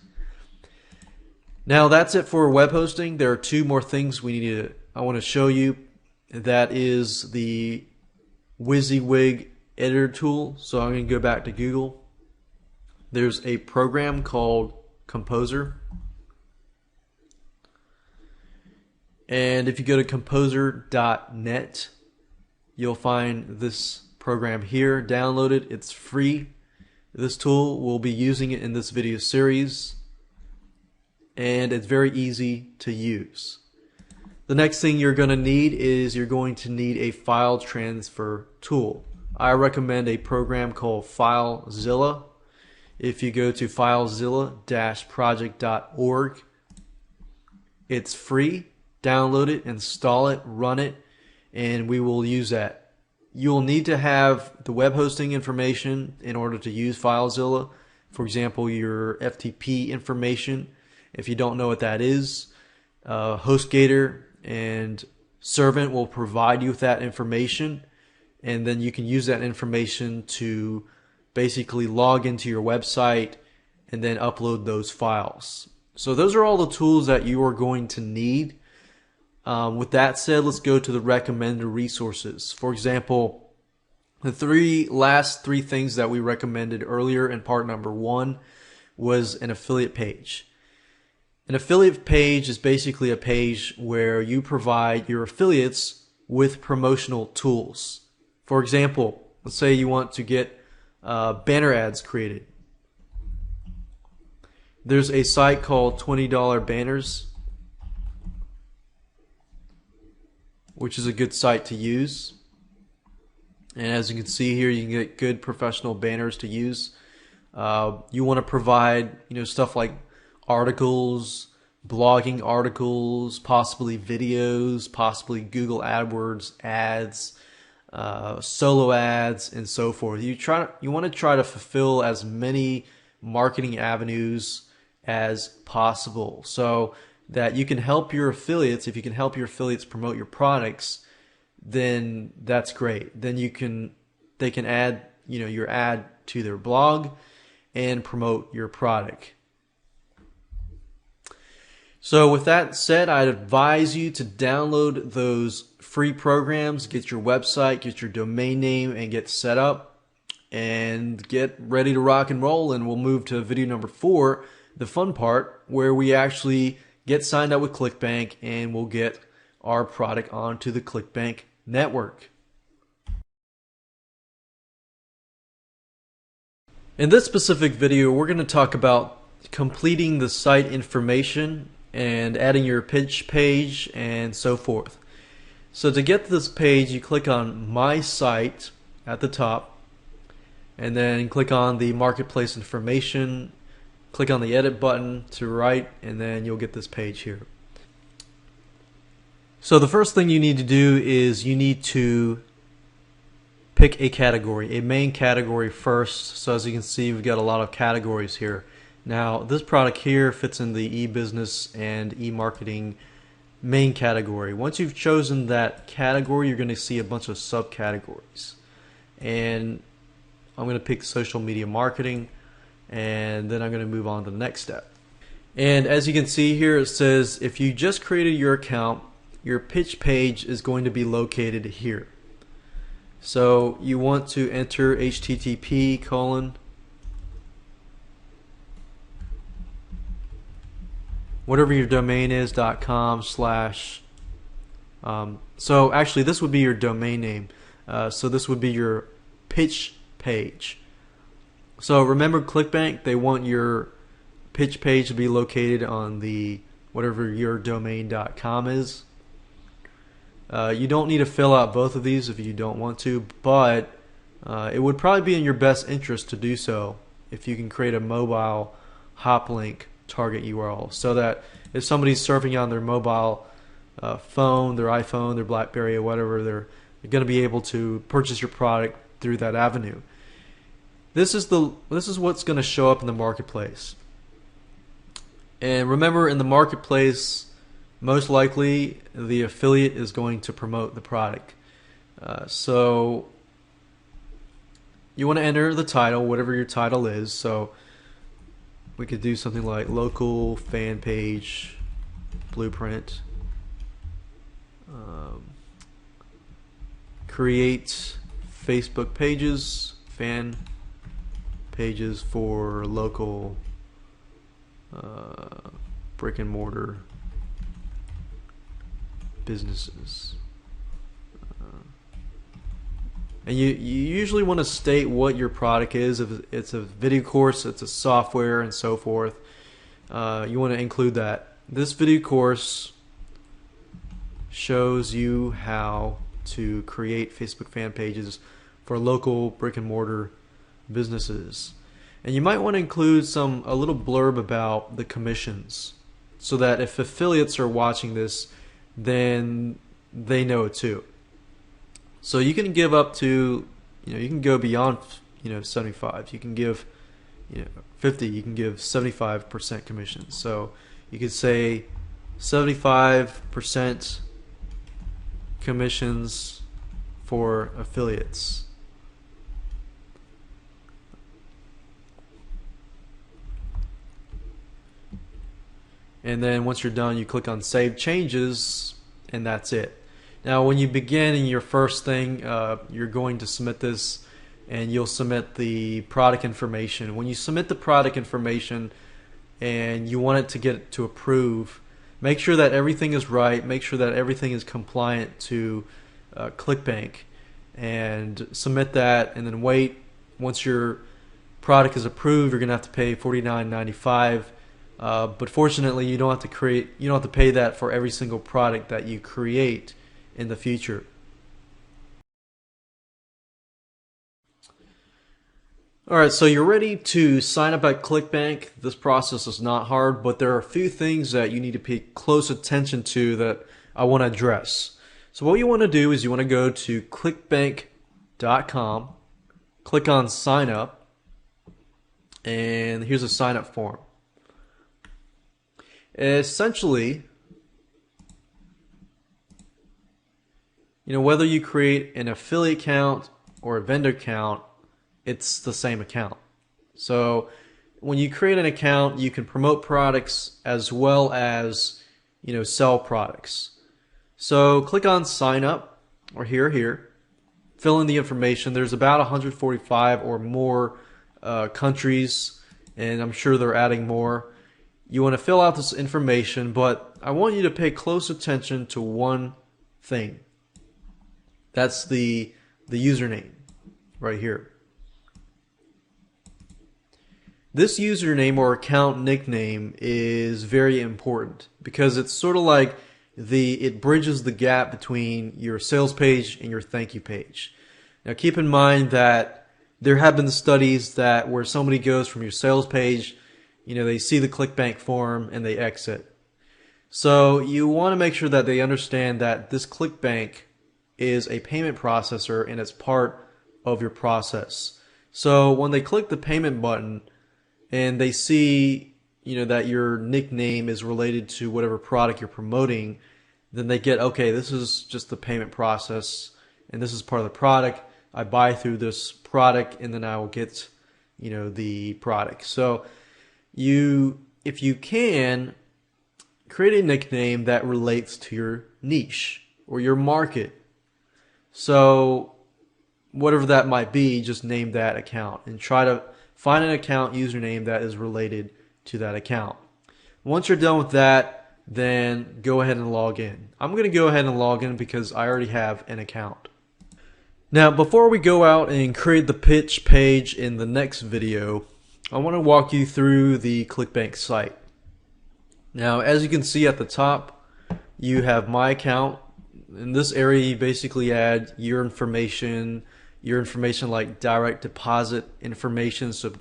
Now that's it for web hosting. There are two more things I want to show you. That is the WYSIWYG editor tool. So I'm going to go back to Google. There's a program called Composer. And if you go to composer.net, you'll find this program here. Download it. It's free. This tool, we'll be using it in this video series, and it's very easy to use. The next thing you're going to need is you're going to need a file transfer tool. I recommend a program called FileZilla. If you go to filezilla-project.org, it's free. Download it, install it, run it, and we will use that. You'll need to have the web hosting information in order to use FileZilla. For example, your FTP information. If you don't know what that is, HostGator and Servant will provide you with that information, and then you can use that information to basically log into your website and then upload those files. So those are all the tools that you are going to need. With that said, let's go to the recommended resources. For example, the last three things that we recommended earlier in part number 1 was an affiliate page. An affiliate page is basically a page where you provide your affiliates with promotional tools. For example, let's say you want to get banner ads created. There's a site called $20 Banners, which is a good site to use. And as you can see here, you can get good professional banners to use. You want to provide, stuff like articles, blogging articles, possibly videos, possibly Google AdWords ads, solo ads, and so forth. You want to try to fulfill as many marketing avenues as possible, so that you can help your affiliates. If you can help your affiliates promote your products, then that's great. Then they can add your ad to their blog and promote your product. So with that said, I'd advise you to download those free programs, get your website, get your domain name, and get set up and get ready to rock and roll. And we'll move to video number 4, the fun part, where we actually get signed up with Clickbank and we'll get our product onto the Clickbank network. In this specific video, we're going to talk about completing the site information and adding your pitch page and so forth. So to get to this page, you click on My Site at the top, and then click on the marketplace information, click on the edit button to right, and then you'll get this page here. So the first thing you need to do is you need to pick a category, a main category first. So as you can see, we've got a lot of categories here. Now this product here fits in the e-business and e-marketing main category. Once you've chosen that category, you're going to see a bunch of subcategories. And I'm going to pick social media marketing, and then I'm going to move on to the next step. And as you can see here, it says if you just created your account, your pitch page is going to be located here. So you want to enter http:// whatever your domain is .com/. So actually this would be your domain name. So this would be your pitch page. So remember, Clickbank, they want your pitch page to be located on the whatever your domain.com is. You don't need to fill out both of these if you don't want to, but it would probably be in your best interest to do so if you can create a mobile hop link target URL, so that if somebody's surfing on their mobile phone, their iPhone, their BlackBerry, or whatever, they're going to be able to purchase your product through that avenue. This is what's going to show up in the marketplace. And remember, in the marketplace, most likely the affiliate is going to promote the product. So you want to enter the title, whatever your title is. So we could do something like local fan page blueprint. Create Facebook pages, fan pages for local brick and mortar businesses. And you usually want to state what your product is. If it's a video course, it's a software, and so forth. You want to include that. This video course shows you how to create Facebook fan pages for local brick and mortar businesses. And you might want to include a little blurb about the commissions, so that if affiliates are watching this, then they know it too. So you can give up to, you can go beyond, 75. You can give, 50. You can give 75% commission. So you could say 75% commissions for affiliates. And then once you're done, you click on Save Changes, and that's it. Now, when you begin in your first thing, you're going to submit this, and you'll submit the product information. When you submit the product information and you want it to get to approve, make sure that everything is right. Make sure that everything is compliant to Clickbank, and submit that, and then wait. Once your product is approved, you're going to have to pay $49.95. But fortunately, you don't have to pay that for every single product that you create in the future. Alright, so you're ready to sign up at Clickbank. This process is not hard, but there are a few things that you need to pay close attention to that I want to address. So what you want to do is you want to go to clickbank.com, click on sign up, and here's a sign up form. Essentially, whether you create an affiliate account or a vendor account, it's the same account. So when you create an account, you can promote products as well as, sell products. So click on sign up, or here, fill in the information. There's about 145 or more countries, and I'm sure they're adding more. You want to fill out this information, but I want you to pay close attention to one thing. That's the username right here. This username or account nickname is very important because it's sort of like it bridges the gap between your sales page and your thank you page. Now keep in mind that there have been studies that where somebody goes from your sales page, they see the Clickbank form and they exit. So you want to make sure that they understand that this Clickbank is a payment processor and it's part of your process. So when they click the payment button and they see, that your nickname is related to whatever product you're promoting, then they get, okay, this is just the payment process and this is part of the product. I buy through this product and then I will get, the product. So if you can, create a nickname that relates to your niche or your market. So whatever that might be, just name that account and try to find an account username that is related to that account. Once you're done with that, then go ahead and log in. I'm going to go ahead and log in because I already have an account. Now, before we go out and create the pitch page in the next video, I want to walk you through the Clickbank site. Now, as you can see at the top, you have my account. in this area, you basically add your information like direct deposit information, so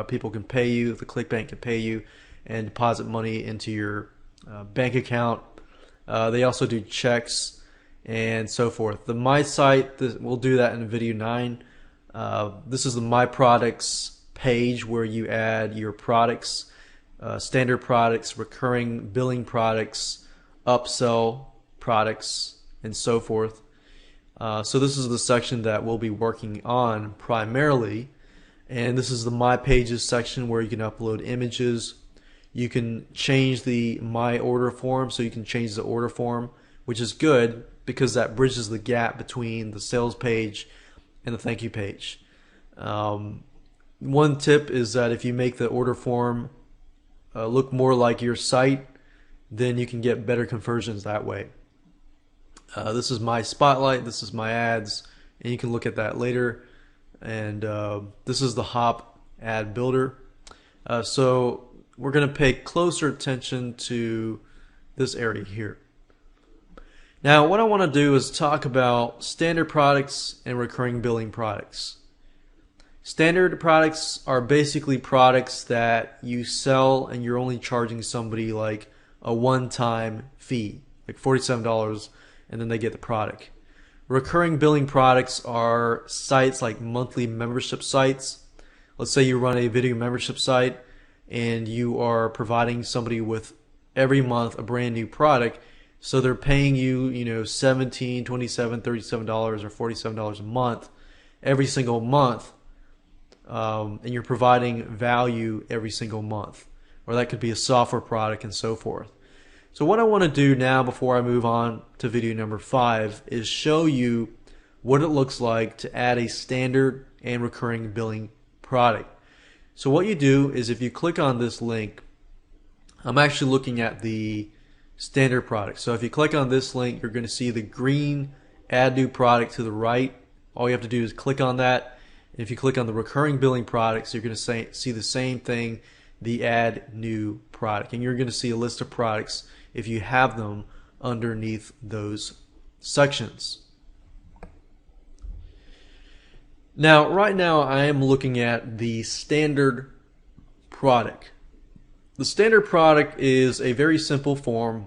people can pay you, the Clickbank can pay you, and deposit money into your bank account. They also do checks and so forth. The My Site, we'll do that in video 9. This is the My Products page where you add your products, standard products, recurring billing products, upsell products, and so forth. So this is the section that we'll be working on primarily. And this is the My Pages section where you can upload images. You can change the My Order form, so you can change the order form, which is good because that bridges the gap between the sales page and the thank you page. One tip is that if you make the order form look more like your site, then you can get better conversions that way. This is my spotlight, this is my ads, and you can look at that later. And this is the Hop ad builder. So we're going to pay closer attention to this area here. Now what I want to do is talk about standard products and recurring billing products. Standard products are basically products that you sell and you're only charging somebody like a one-time fee, like $47, and then they get the product. Recurring billing products are sites like monthly membership sites. Let's say you run a video membership site and you are providing somebody with every month a brand new product. So they're paying you, $17, $27, $37, or $47 a month every single month. And you're providing value every single month. Or that could be a software product and so forth. So what I want to do now before I move on to video number 5 is show you what it looks like to add a standard and recurring billing product. So what you do is if you click on this link, I'm actually looking at the standard product. So if you click on this link, you're going to see the green add new product to the right. All you have to do is click on that. And if you click on the recurring billing products, you're going to see the same thing, the add new product. And you're going to see a list of products if you have them underneath those sections. Now, right now I am looking at the standard product. The standard product is a very simple form.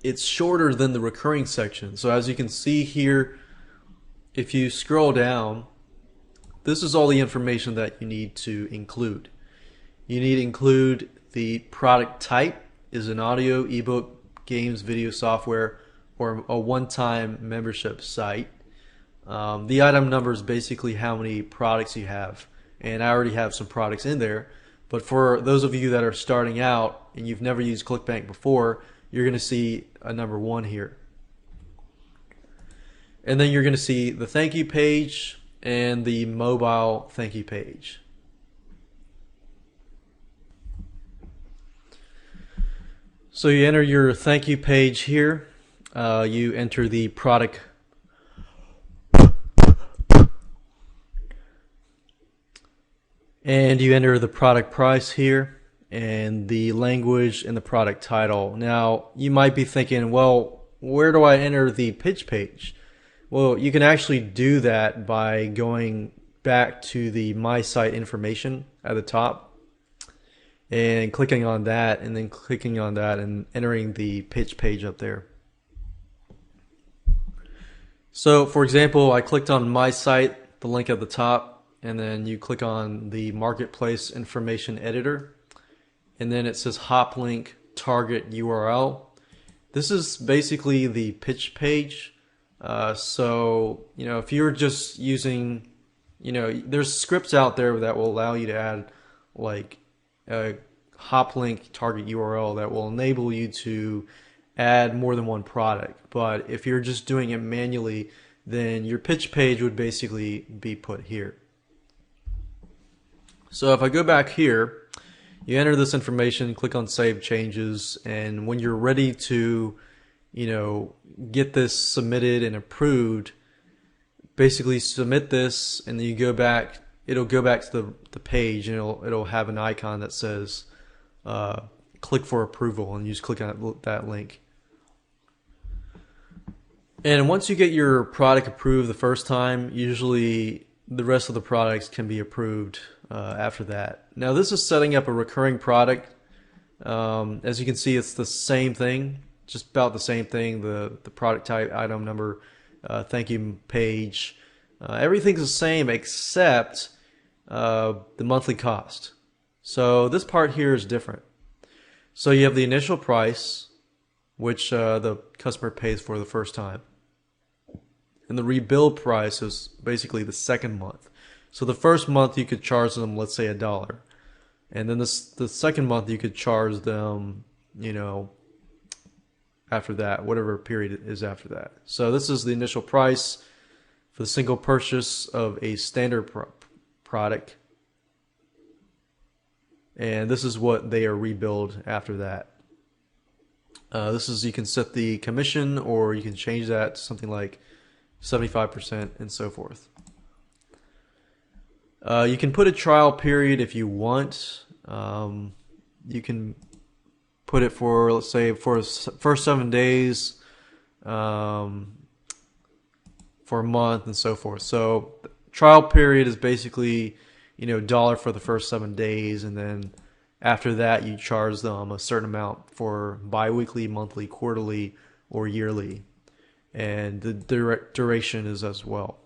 It's shorter than the recurring section. So as you can see here, if you scroll down, this is all the information that you need to include. You need to include the product type. Is an audio, ebook, games, video software, or a one-time membership site. The item number is basically how many products you have, and I already have some products in there. But for those of you that are starting out and you've never used Clickbank before, you're going to see a number 1 here. And then you're going to see the thank you page and the mobile thank you page. So you enter your thank you page here. You enter the product and you enter the product price here and the language and the product title. Now you might be thinking, well, where do I enter the pitch page? Well, you can actually do that by going back to the My Site information at the top and clicking on that, and then clicking on that and entering the pitch page up there. So for example, I clicked on My Site, the link at the top, and then you click on the marketplace information editor, and then it says hop link target URL. This is basically the pitch page. So if you're just using, there's scripts out there that will allow you to add like a hop link target URL that will enable you to add more than one product. But if you're just doing it manually, then your pitch page would basically be put here. So if I go back here, you enter this information, click on Save Changes, and when you're ready to get this submitted and approved, basically submit this, and then you go back. It'll go back to the page, and it'll have an icon that says click for approval, and you just click on that link. And once you get your product approved the first time, usually the rest of the products can be approved after that. Now this is setting up a recurring product. As you can see, it's the same thing, just about the same thing. The product type, item number, thank you page, everything's the same except the monthly cost. So this part here is different. So you have the initial price, which the customer pays for the first time. And the rebuild price is basically the second month. So the first month you could charge them, let's say, $1. And then the second month you could charge them, after that, whatever period is after that. So this is the initial price for the single purchase of a standard product. And this is what they are rebilled after that. This is, you can set the commission, or you can change that to something like 75% and so forth. You can put a trial period if you want. You can put it for, let's say, for first 7 days, for a month, and so forth. So trial period is basically, $1 for the first 7 days, and then after that you charge them a certain amount for bi-weekly, monthly, quarterly, or yearly. And the duration is as well.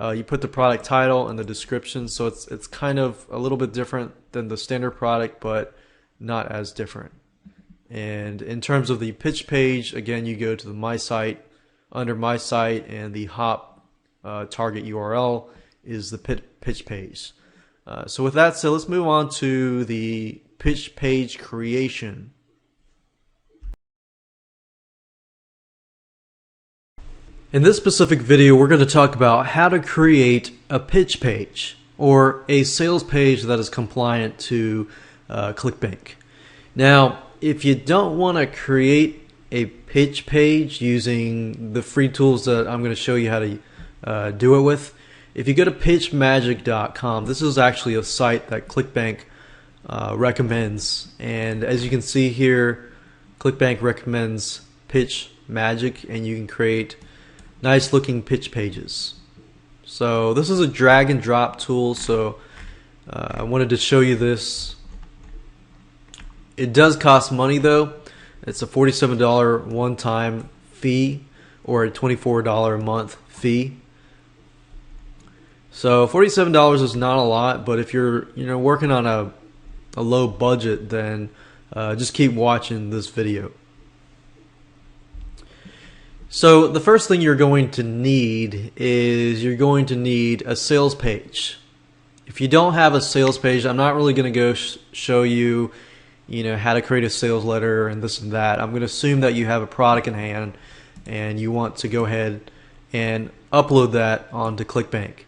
You put the product title and the description, so it's kind of a little bit different than the standard product, but not as different. And in terms of the pitch page, again, you go to the My Site. Under My Site, and the hop target URL is the pitch page. So with that said, let's move on to the pitch page creation. In this specific video, we're going to talk about how to create a pitch page, or a sales page that is compliant to Clickbank. Now, if you don't want to create a pitch page using the free tools that I'm going to show you how to do it with, if you go to pitchmagic.com, this is actually a site that Clickbank recommends. And as you can see here, Clickbank recommends PitchMagic, and you can create nice looking pitch pages. So this is a drag and drop tool, so I wanted to show you this. It does cost money though. It's a $47 one-time fee, or a $24 a month fee. So $47 is not a lot, but if you're working on a low budget, then just keep watching this video. So the first thing you're going to need is a sales page. If you don't have a sales page, I'm not really going to go show you, how to create a sales letter and this and that. I'm going to assume that you have a product in hand and you want to go ahead and upload that onto Clickbank.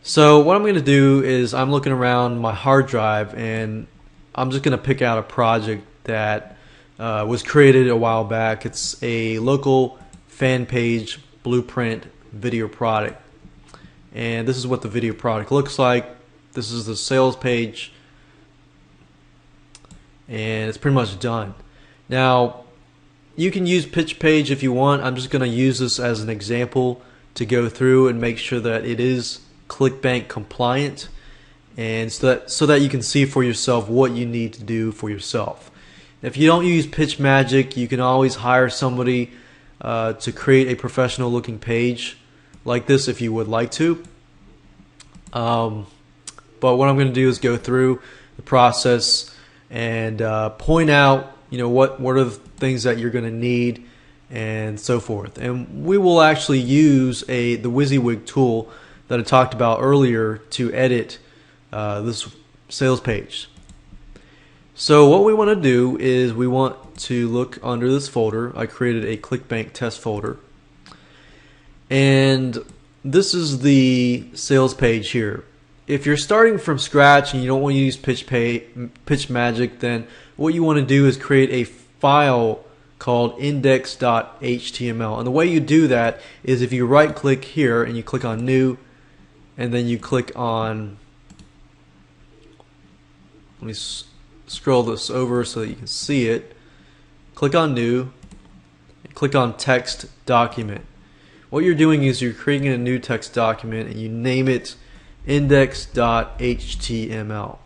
So what I'm going to do is, I'm looking around my hard drive and I'm just going to pick out a project that was created a while back. It's a local fan page blueprint video product, and this is what the video product looks like. This is the sales page, and it's pretty much done. Now you can use pitch page if you want. I'm just going to use this as an example to go through and make sure that it is Clickbank compliant, and so that you can see for yourself what you need to do for yourself. If you don't use PitchMagic, you can always hire somebody to create a professional looking page like this if you would like to. But what I'm going to do is go through the process and point out what are the things that you're going to need and so forth. And we will actually use the WYSIWYG tool that I talked about earlier to edit this sales page. So what we want to do is we want to look under this folder. I created a Clickbank test folder, and this is the sales page here. If you're starting from scratch and you don't want to use PitchMagic, then what you want to do is create a file called index.html. And the way you do that is if you right click here and you click on new, and then you click on, let me scroll this over so that you can see it. Click on new, click on text document. What you're doing is you're creating a new text document and you name it index.html.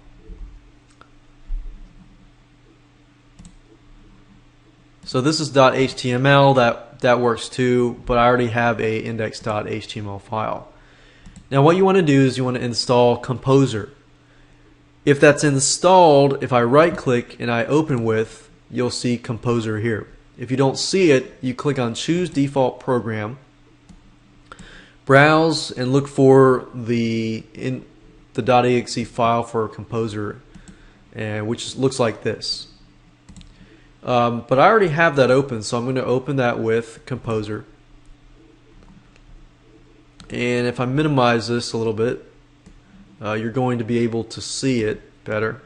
So this is .html, that works too, but I already have a index.html file. Now what you want to do is you want to install Composer. If that's installed, if I right click and I open with, you'll see Composer here. If you don't see it, you click on Choose Default Program, browse and look for the .exe file for Composer, and which looks like this. But I already have that open, so I'm going to open that with Composer. And if I minimize this a little bit, you're going to be able to see it better.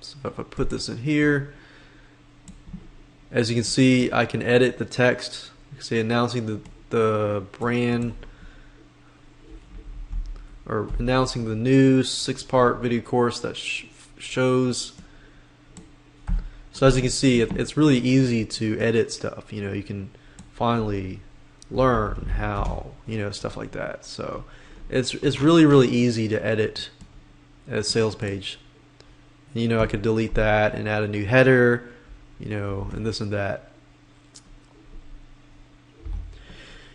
So if I put this in here, as you can see, I can edit the text. Say announcing the brand, or announcing the new 6-part video course that shows. So as you can see, it's really easy to edit stuff. You know, you can finally learn how, you know, stuff like that. So it's really easy to edit a sales page. You know, I could delete that and add a new header, you know, and this and that.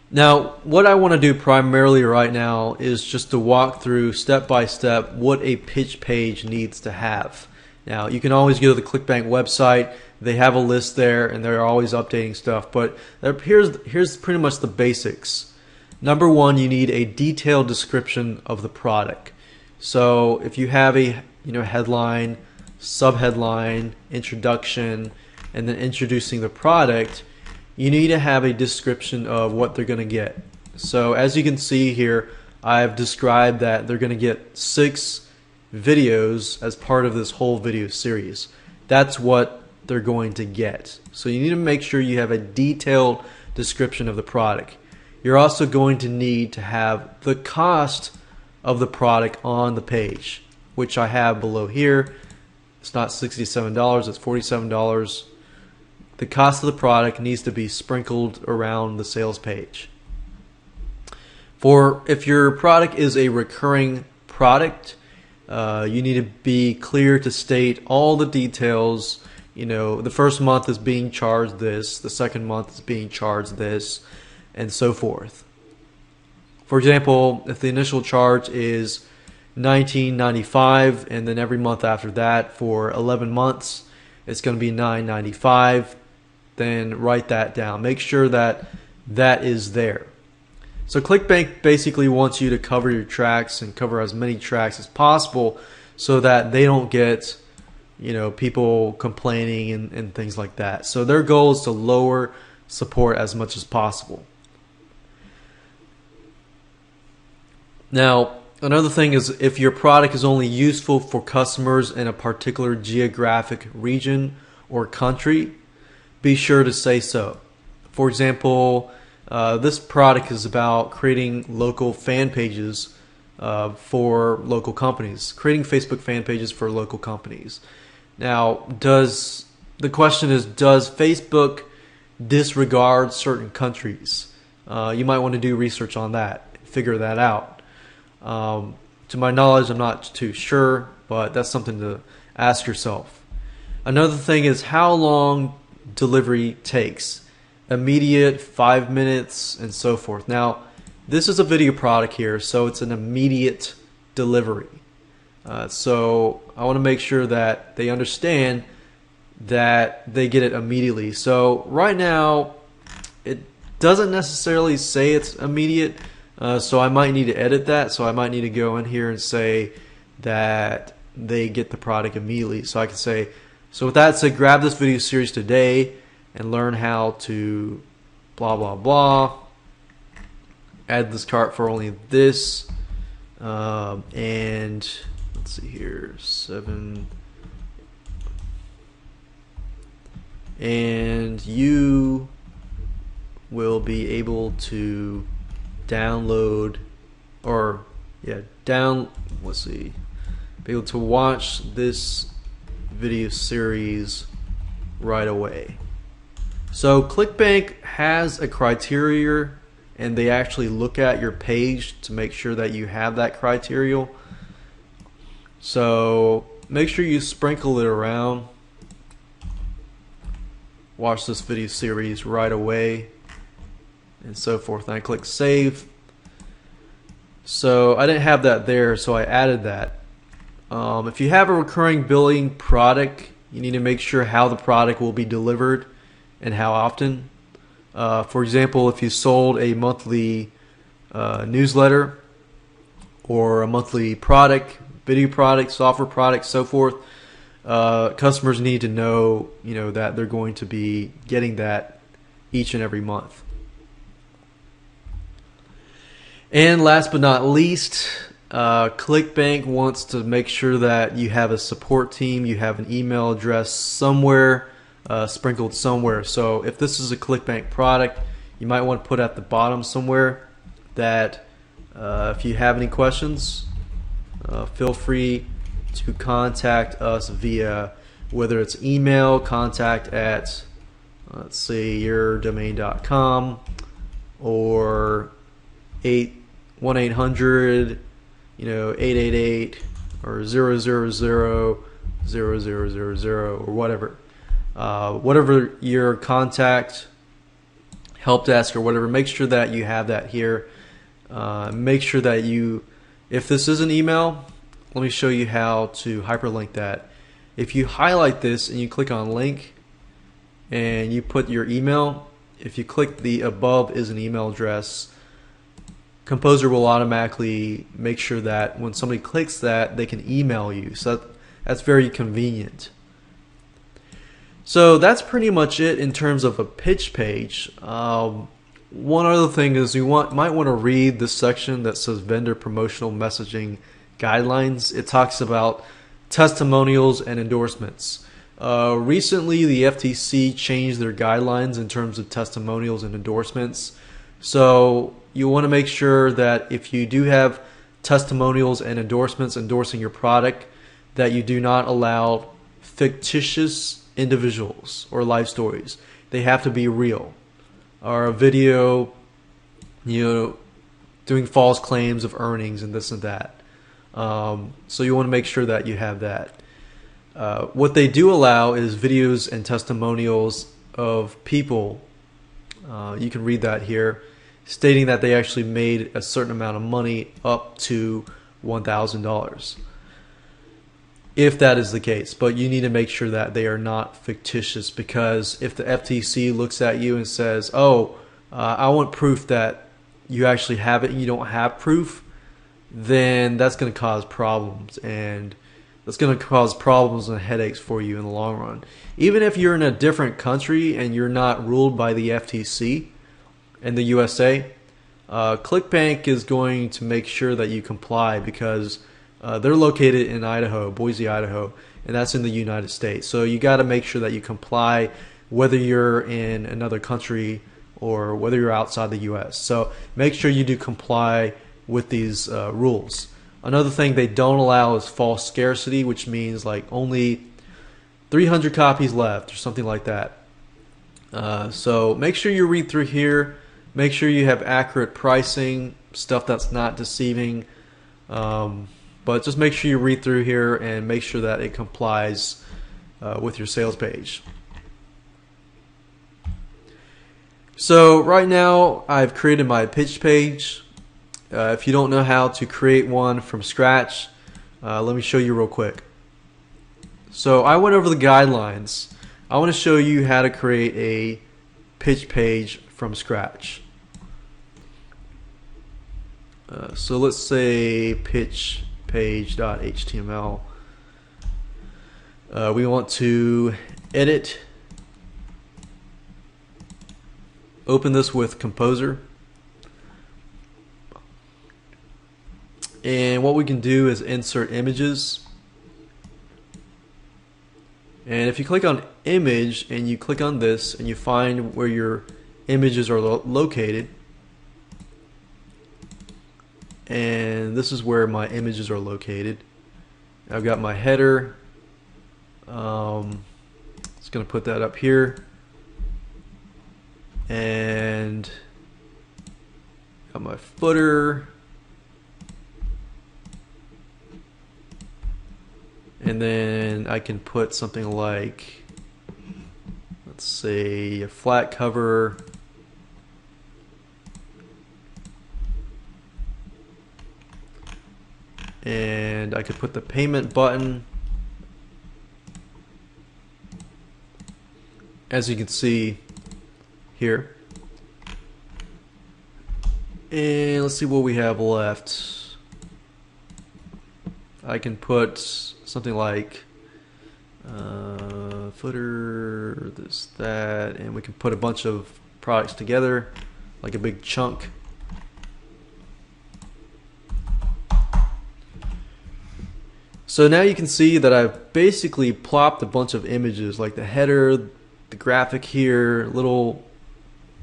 Now, what I want to do primarily right now is just to walk through step by step what a pitch page needs to have. Now, you can always go to the Clickbank website. They have a list there, and they're always updating stuff. But here's pretty much the basics. Number one, you need a detailed description of the product. So if you have a headline, subheadline, introduction, and then introducing the product, you need to have a description of what they're going to get. So as you can see here, I've described that they're going to get 6 videos as part of this whole video series. That's what they're going to get. So you need to make sure you have a detailed description of the product. You're also going to need to have the cost of the product on the page, which I have below here. It's not $67, it's $47. The cost of the product needs to be sprinkled around the sales page. If your product is a recurring product, you need to be clear to state all the details. You know, the first month is being charged this, the second month is being charged this, and so forth. For example, if the initial charge is $19.95 and then every month after that for 11 months it's going to be $9.95, then write that down. Make sure that that is there. So Clickbank basically wants you to cover your tracks and cover as many tracks as possible so that they don't get, you know, people complaining and things like that. So their goal is to lower support as much as possible. Now, another thing is if your product is only useful for customers in a particular geographic region or country, be sure to say so. For example, this product is about creating local fan pages for local companies, creating Facebook fan pages for local companies. Now, the question is, does Facebook disregard certain countries? You might want to do research on that, figure that out. To my knowledge, I'm not too sure, but that's something to ask yourself. Another thing is how long delivery takes. Immediate, 5 minutes, and so forth. Now, this is a video product here, so it's an immediate delivery. So I want to make sure that they understand that they get it immediately. So right now, it doesn't necessarily say it's immediate, so I might need to edit that. So I might need to go in here and say that they get the product immediately. So I can say, so with that said, grab this video series today and learn how to blah blah blah. Add this cart for only this, and let's see here, 7. And you will be able to download, let's see, be able to watch this video series right away. So Clickbank has a criteria, and they actually look at your page to make sure that you have that criteria. So make sure you sprinkle it around. Watch this video series right away and so forth. And I click save. So I didn't have that there, so I added that. If you have a recurring billing product, you need to make sure how the product will be delivered and how often. For example, if you sold a monthly newsletter or a monthly product, video product, software product, so forth, customers need to know, that they're going to be getting that each and every month. And last but not least, Clickbank wants to make sure that you have a support team, you have an email address somewhere, sprinkled somewhere. So if this is a Clickbank product, you might want to put at the bottom somewhere that if you have any questions, feel free to contact us via, whether it's email, contact at, let's say, yourdomain.com, or 1-800 888 or 000 or whatever. Whatever your contact help desk or whatever, make sure that you have that here. Make sure that if this is an email, let me show you how to hyperlink that. If you highlight this and you click on link and you put your email, if you click the above is an email address, Composer will automatically make sure that when somebody clicks that, they can email you. So that's very convenient. So that's pretty much it in terms of a pitch page. One other thing is you might want to read this section that says vendor promotional messaging guidelines. It talks about testimonials and endorsements. Recently, the FTC changed their guidelines in terms of testimonials and endorsements. So you want to make sure that if you do have testimonials and endorsements endorsing your product, that you do not allow fictitious individuals or life stories. They have to be real. Or a video, doing false claims of earnings and this and that. So you want to make sure that you have that. What they do allow is videos and testimonials of people. You can read that here, stating that they actually made a certain amount of money up to $1,000. If that is the case, but you need to make sure that they are not fictitious, because if the FTC looks at you and says, oh, I want proof that you actually have it and you don't have proof, then that's going to cause problems, and that's going to cause problems and headaches for you in the long run. Even if you're in a different country and you're not ruled by the FTC in the USA, Clickbank is going to make sure that you comply, because they're located in Idaho, Boise, Idaho, and that's in the United States. So you got to make sure that you comply whether you're in another country or whether you're outside the US. So make sure you do comply with these rules. Another thing they don't allow is false scarcity, which means like only 300 copies left or something like that. So make sure you read through here. Make sure you have accurate pricing, stuff that's not deceiving. But just make sure you read through here and make sure that it complies with your sales page. So right now I've created my pitch page. If you don't know how to create one from scratch, let me show you real quick. So I went over the guidelines. I want to show you how to create a pitch page from scratch. So let's say pitch page.html. We want to edit. Open this with Composer. And what we can do is insert images. And if you click on image and you click on this and you find where your images are located, and this is where my images are located. I've got my header. Just going to put that up here. and got my footer, and then I can put something like, let's say, a flat cover, and I could put the payment button. As you can see here. And let's see what we have left. I can put something like footer, this, that, and we can put a bunch of products together like a big chunk. So now you can see that I've basically plopped a bunch of images like the header, the graphic here, little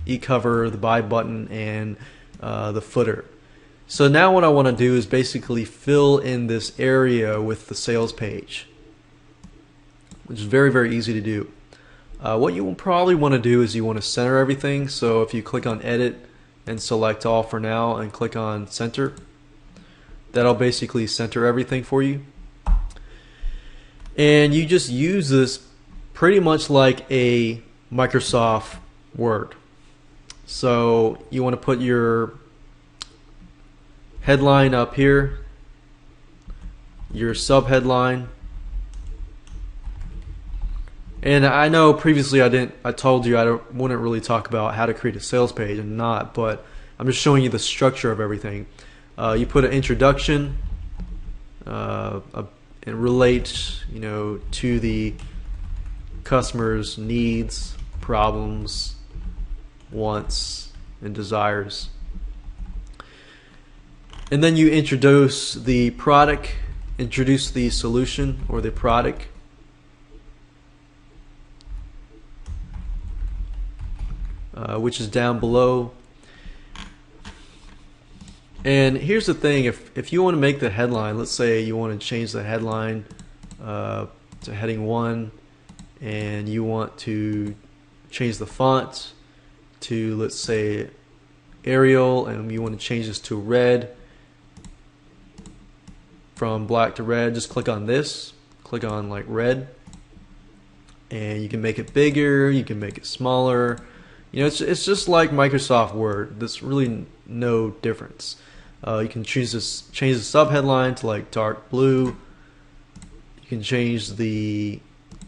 e-cover, the buy button, and the footer. So now what I want to do is basically fill in this area with the sales page, which is very, very easy to do. What you will probably want to do is you want to center everything. So if you click on edit and select all for now and click on center, that'll basically center everything for you. And you just use this pretty much like a Microsoft Word. So you want to put your headline up here, your sub-headline. And I know previously I told you I wouldn't really talk about how to create a sales page and not, but I'm just showing you the structure of everything. You put an introduction and relate, to the customer's needs, problems, wants, and desires. And then you introduce the product, introduce the solution or the product. Which is down below. And here's the thing, if you want to make the headline, let's say you want to change the headline to heading 1, and you want to change the font to, let's say, Arial, and you want to change this to red, from black to red, just click on this, click on like red, and you can make it bigger, you can make it smaller. It's just like Microsoft Word. There's really no difference. You can change the subheadline to like dark blue. You can change the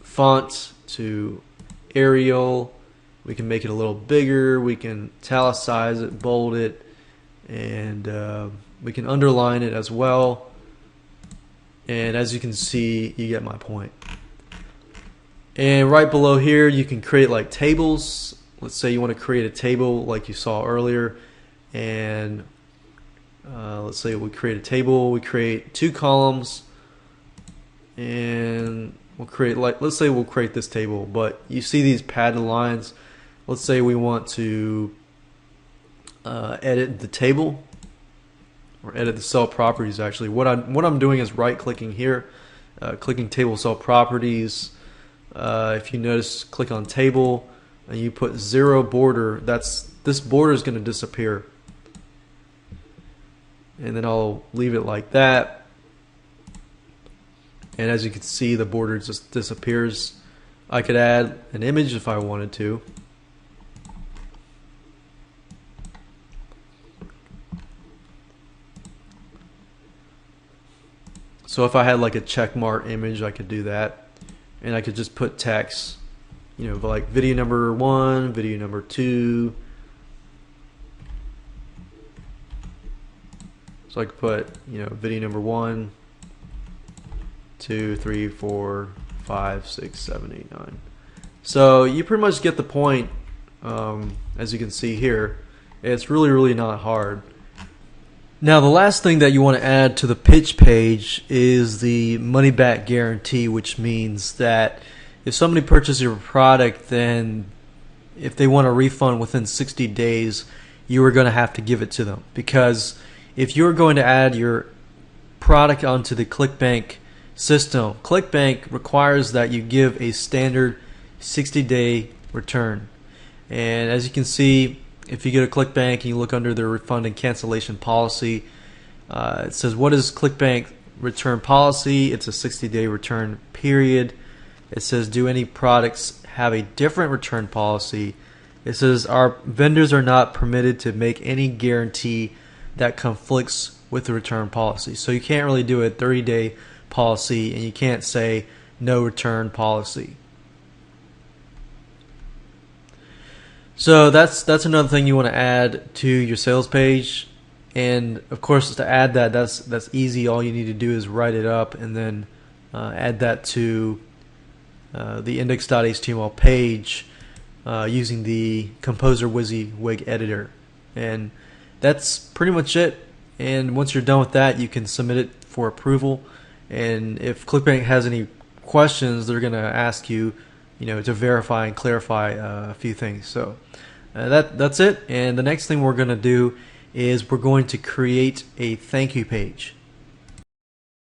font to Arial. We can make it a little bigger. We can italicize it, bold it, and we can underline it as well. And as you can see, you get my point. And right below here, you can create like tables. Let's say you want to create a table like you saw earlier, and let's say we create a table. We create 2 columns, and we'll create, like, let's say we'll create this table, but you see these padded lines. Let's say we want to edit the table, or edit the cell properties. Actually, what I'm doing is right clicking here, clicking table cell properties. If you notice, click on table, and you put 0 border. This border is going to disappear, and then I'll leave it like that. And as you can see, the border just disappears. I could add an image if I wanted to. So if I had like a checkmark image, I could do that, and I could just put text, like video number 1, video number 2. So I could put, video number 1, 2, 3, 4, 5, 6, 7, 8, 9. So you pretty much get the point. As you can see here, it's really, really not hard. Now, the last thing that you want to add to the pitch page is the money back guarantee, which means that if somebody purchases your product, then if they want a refund within 60 days, you are going to have to give it to them. Because if you're going to add your product onto the Clickbank system, Clickbank requires that you give a standard 60-day return. And as you can see, if you go to Clickbank and you look under the refund and cancellation policy, it says, what is Clickbank return policy? It's a 60-day return period. It says, do any products have a different return policy? It says, our vendors are not permitted to make any guarantee that conflicts with the return policy. So you can't really do a 30-day policy, and you can't say no return policy. So that's another thing you want to add to your sales page. And of course, to add that, that's easy. All you need to do is write it up and then add that to the index.html page using the Composer WYSIWYG editor. And that's pretty much it. And once you're done with that, you can submit it for approval. And if Clickbank has any questions, they're going to ask you, to verify and clarify a few things. So that's it. And the next thing we're going to do is we're going to create a thank you page.